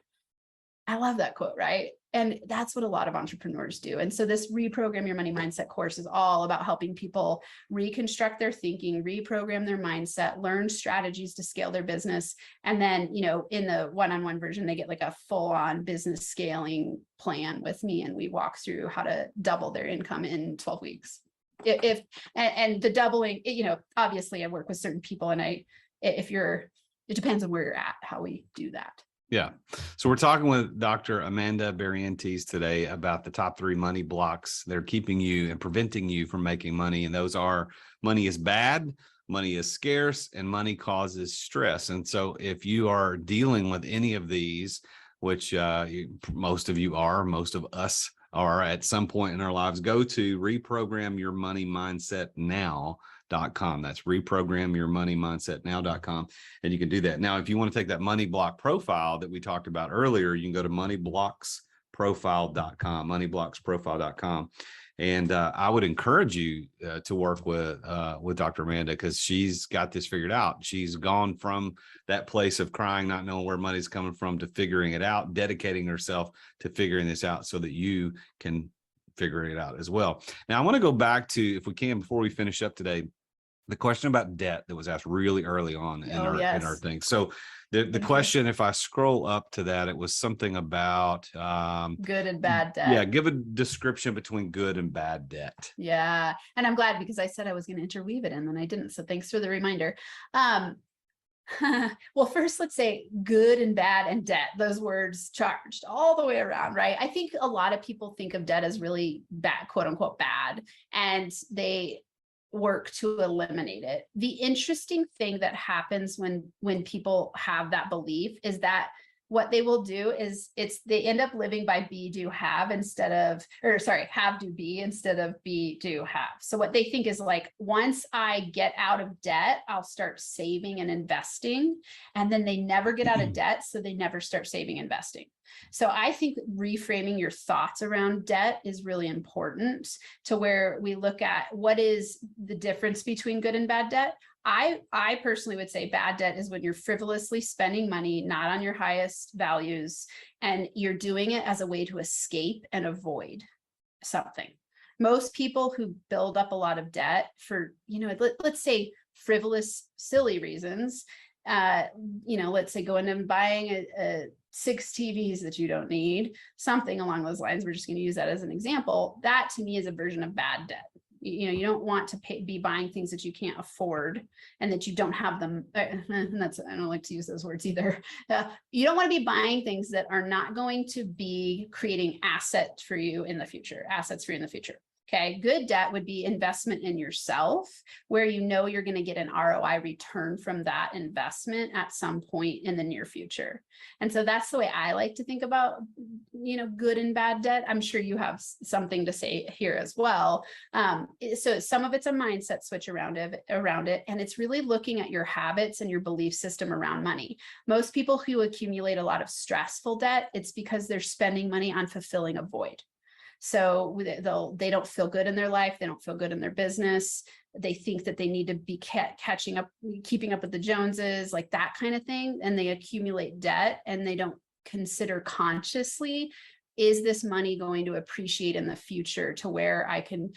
S3: I love that quote, right? And that's what a lot of entrepreneurs do. And so this Reprogram Your Money Mindset course is all about helping people reconstruct their thinking, reprogram their mindset, learn strategies to scale their business. And then, in the one-on-one version, they get like a full-on business scaling plan with me. And we walk through how to double their income in 12 weeks. And the doubling, obviously I work with certain people and it depends on where you're at, how we do that.
S2: Yeah. So we're talking with Dr. Amanda Barrientez today about the top 3 money blocks that are keeping you and preventing you from making money. And those are: money is bad, money is scarce, and money causes stress. And so if you are dealing with any of these, which most of us are at some point in our lives, go to reprogramyourmoneymindsetnow.com. That's reprogramyourmoneymindsetnow.com. And you can do that. Now, if you want to take that money block profile that we talked about earlier, you can go to moneyblocksprofile.com, moneyblocksprofile.com. And I would encourage you to work with Dr. Amanda, because she's got this figured out. She's gone from that place of crying, not knowing where money's coming from, to figuring it out, dedicating herself to figuring this out so that you can figuring it out as well. Now I want to go back to, if we can, before we finish up today, the question about debt that was asked really early on in our thing. So the question, if I scroll up to that, it was something about
S3: good and bad debt.
S2: Yeah, give a description between good and bad debt.
S3: Yeah, and I'm glad, because I said I was going to interweave it and then I didn't. So thanks for the reminder. Well, first, let's say good and bad and debt, those words charged all the way around, right? I think a lot of people think of debt as really bad, quote unquote, bad, and they work to eliminate it. The interesting thing that happens when people have that belief is that what they will do is they end up living by be, do, have instead of, or sorry, have, do, be instead of be, do, have. So what they think is like, once I get out of debt, I'll start saving and investing. And then they never get out of debt. So they never start saving and investing. So I think reframing your thoughts around debt is really important, to where we look at what is the difference between good and bad debt. I personally would say bad debt is when you're frivolously spending money, not on your highest values, and you're doing it as a way to escape and avoid something. Most people who build up a lot of debt for, let's say frivolous, silly reasons, let's say going and buying a 6 TVs that you don't need, something along those lines. We're just going to use that as an example. That to me is a version of bad debt. You don't want to be buying things that you can't afford and that you don't have them. And I don't like to use those words either. You don't want to be buying things that are not going to be creating assets for you in the future. Okay, good debt would be investment in yourself, where you're going to get an ROI return from that investment at some point in the near future. And so that's the way I like to think about, good and bad debt. I'm sure you have something to say here as well. So some of it's a mindset switch around it, and it's really looking at your habits and your belief system around money. Most people who accumulate a lot of stressful debt, it's because they're spending money on fulfilling a void. So they don't feel good in their life. They don't feel good in their business. They think that they need to be catching up, keeping up with the Joneses, like that kind of thing. And they accumulate debt, and they don't consider consciously, is this money going to appreciate in the future to where I can,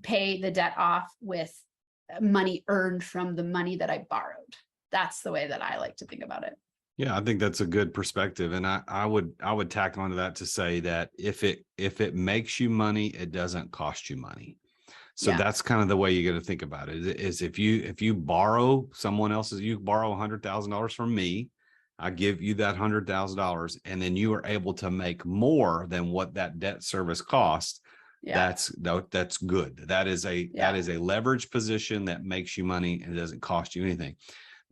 S3: pay the debt off with money earned from the money that I borrowed. That's the way that I like to think about it.
S2: Yeah, I think that's a good perspective. And I would tack onto that to say that if it makes you money, it doesn't cost you money. So that's kind of the way you got to think about it, is if you borrow someone else's, you borrow $100,000 from me, I give you that $100,000, and then you are able to make more than what that debt service cost. That's good. That is a leverage position that makes you money and it doesn't cost you anything.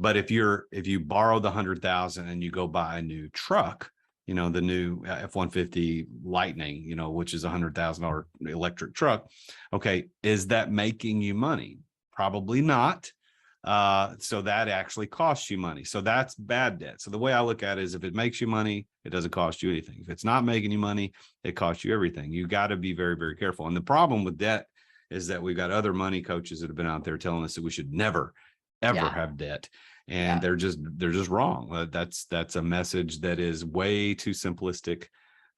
S2: But if you borrow the $100,000 and you go buy a new truck, the new F-150 Lightning, which is $100,000 electric truck. Okay. Is that making you money? Probably not. So that actually costs you money. So that's bad debt. So the way I look at it is, if it makes you money, it doesn't cost you anything. If it's not making you money, it costs you everything. You got to be very, very careful. And the problem with debt is that we've got other money coaches that have been out there telling us that we should never, ever have debt. And they're just wrong. That's a message that is way too simplistic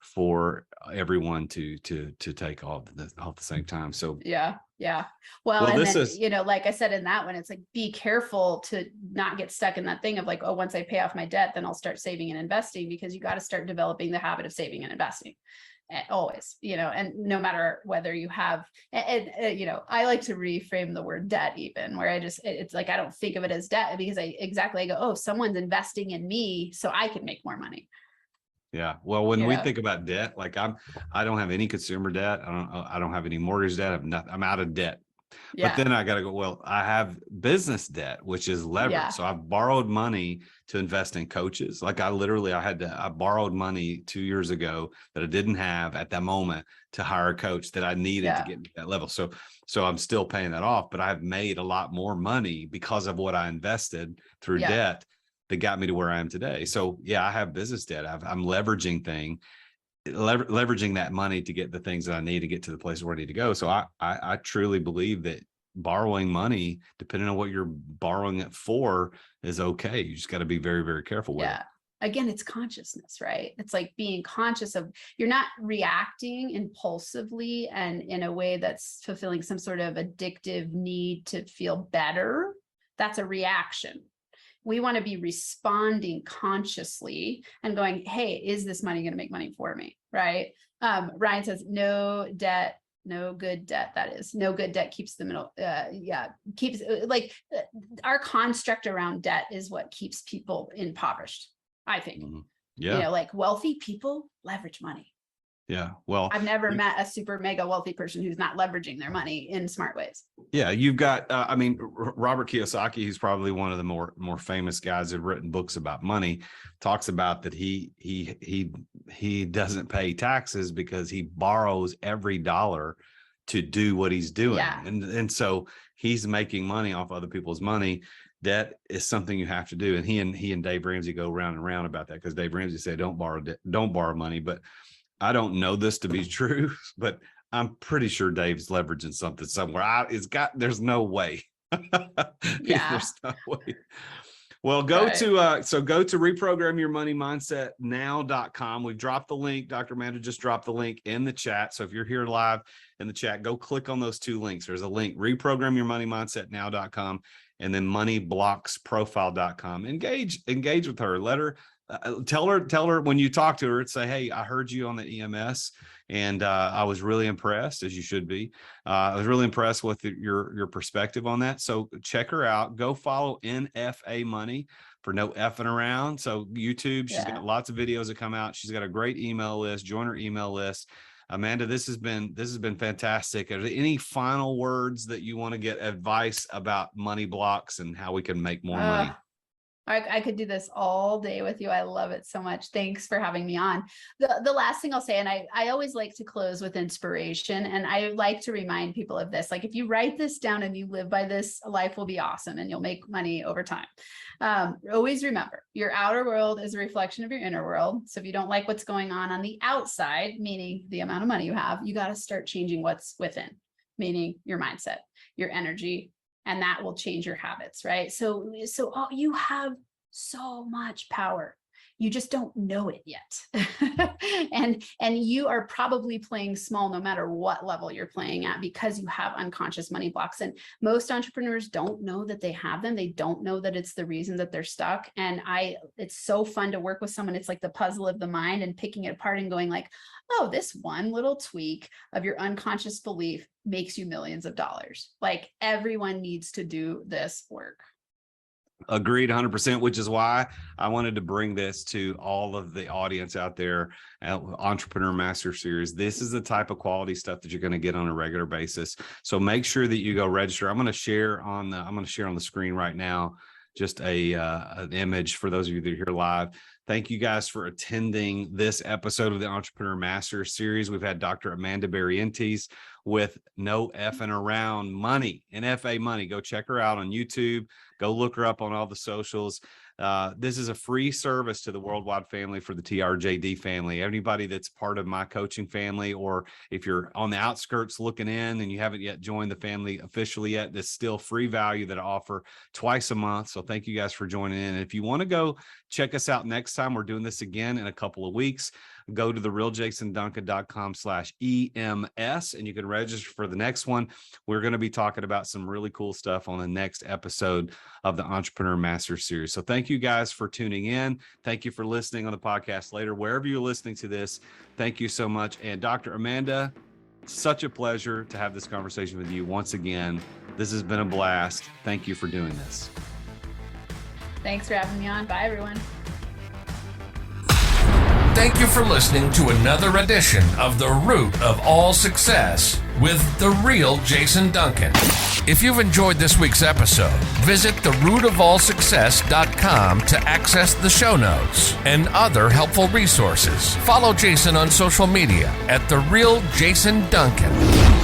S2: for everyone to take all at the same time. So
S3: yeah. Well, and then, like I said in that one, it's like, be careful to not get stuck in that thing of like, oh, once I pay off my debt, then I'll start saving and investing, because you got to start developing the habit of saving and investing. Always, and no matter whether you have, I like to reframe the word debt, even where it's like, I don't think of it as debt, because I go, oh, someone's investing in me so I can make more money.
S2: Yeah. Well, when we think about debt, like I don't have any consumer debt. I don't have any mortgage debt. I'm out of debt. But then I got to go, well, I have business debt, which is leverage. So I've borrowed money to invest in coaches. Like I borrowed money 2 years ago that I didn't have at that moment to hire a coach that I needed to get to that level. So I'm still paying that off, but I've made a lot more money because of what I invested through debt that got me to where I am today. So I have business debt. I'm leveraging that money to get the things that I need to get to the place where I need to go. So I truly believe that borrowing money, depending on what you're borrowing it for, is okay. You just got to be very, very careful with it.
S3: again, it's consciousness, right? It's like being conscious of, you're not reacting impulsively and in a way that's fulfilling some sort of addictive need to feel better. That's a reaction. We want to be responding consciously and going, hey, is this money going to make money for me? Right? Ryan says, no debt, no good debt. That is, no good debt keeps the middle. Keeps our construct around debt is what keeps people impoverished, I think.
S2: Mm-hmm. Yeah.
S3: You know, like wealthy people leverage money.
S2: Yeah. Well,
S3: I've never met a super mega wealthy person who's not leveraging their money in smart ways.
S2: Yeah. You've got, Robert Kiyosaki, who's probably one of the more famous guys who've written books about money, talks about that he doesn't pay taxes because he borrows every dollar to do what he's doing.
S3: Yeah.
S2: And so he's making money off other people's money. Debt is something you have to do. And he and Dave Ramsey go round and round about that, because Dave Ramsey said, don't borrow money. But I don't know this to be true, but I'm pretty sure Dave's leveraging something somewhere. There's no way.
S3: Yeah.
S2: There's no way. Well, go to reprogramyourmoneymindsetnow.com. We've dropped the link. Dr. Amanda just dropped the link in the chat. So if you're here live in the chat, go click on those two links. There's a link, reprogramyourmoneymindsetnow.com, and then moneyblocksprofile.com. Engage with her. Let her, tell her when you talk to her, say, hey, I heard you on the EMS, and I was really impressed, as you should be. I was really impressed with your perspective on that. So check her out. Go follow NFA Money for no effing around. So YouTube, she's got lots of videos that come out. She's got a great email list. Join her email list. Amanda, this has been fantastic. Are there any final words that you want to get advice about money blocks and how we can make more money?
S3: I could do this all day with you. I love it so much. Thanks for having me on. The last thing I'll say, and I always like to close with inspiration, and I like to remind people of this. Like, if you write this down and you live by this, life will be awesome and you'll make money over time. Always remember, your outer world is a reflection of your inner world. So if you don't like what's going on the outside, meaning the amount of money you have, you got to start changing what's within, meaning your mindset, your energy, and that will change your habits, right? So you have so much power. You just don't know it yet. and you are probably playing small no matter what level you're playing at, because you have unconscious money blocks. And most entrepreneurs don't know that they have them. They don't know that it's the reason that they're stuck. And it's so fun to work with someone. It's like the puzzle of the mind, and picking it apart and going like, oh, this one little tweak of your unconscious belief makes you millions of dollars. Like, everyone needs to do this work.
S2: Agreed 100%, which is why I wanted to bring this to all of the audience out there at Entrepreneur Master Series. This is the type of quality stuff that you're going to get on a regular basis. So make sure that you go register. I'm going to share on the screen right now just an image for those of you that are here live. Thank you guys for attending this episode of the Entrepreneur Master Series. We've had Dr. Amanda Barrientez with No Effing Around Money, NFA Money. Go check her out on YouTube. Go look her up on all the socials. This is a free service to the worldwide family for the TRJD family. Anybody that's part of my coaching family, or if you're on the outskirts looking in and you haven't yet joined the family officially yet, there's still free value that I offer twice a month. So thank you guys for joining in. And if you want to go check us out next time, we're doing this again in a couple of weeks. Go to therealjasonduncan.com/EMS and you can register for the next one. We're going to be talking about some really cool stuff on the next episode of the Entrepreneur Master Series. So thank you guys for tuning in. Thank you for listening on the podcast later, wherever you're listening to this. Thank you so much. And Dr. Amanda, such a pleasure to have this conversation with you once again. This has been a blast. Thank you for doing this.
S3: Thanks for having me on. Bye, everyone.
S1: Thank you for listening to another edition of The Root of All Success with the real Jason Duncan. If you've enjoyed this week's episode, visit therootofallsuccess.com to access the show notes and other helpful resources. Follow Jason on social media at The Real Jason Duncan.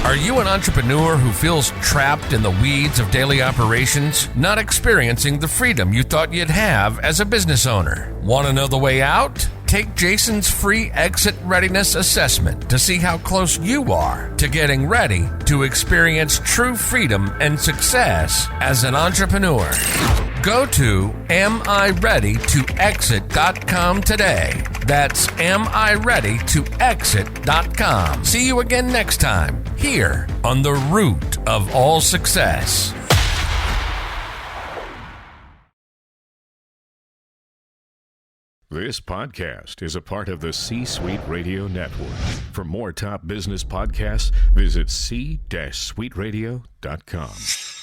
S1: Are you an entrepreneur who feels trapped in the weeds of daily operations, not experiencing the freedom you thought you'd have as a business owner? Want to know the way out? Take Jason's free exit readiness assessment to see how close you are to getting ready to experience true freedom and success as an entrepreneur. Go to amireadytoexit.com today. That's amireadytoexit.com. See you again next time here on The Root of All Success.
S4: This podcast is a part of the C-Suite Radio Network. For more top business podcasts, visit c-suiteradio.com.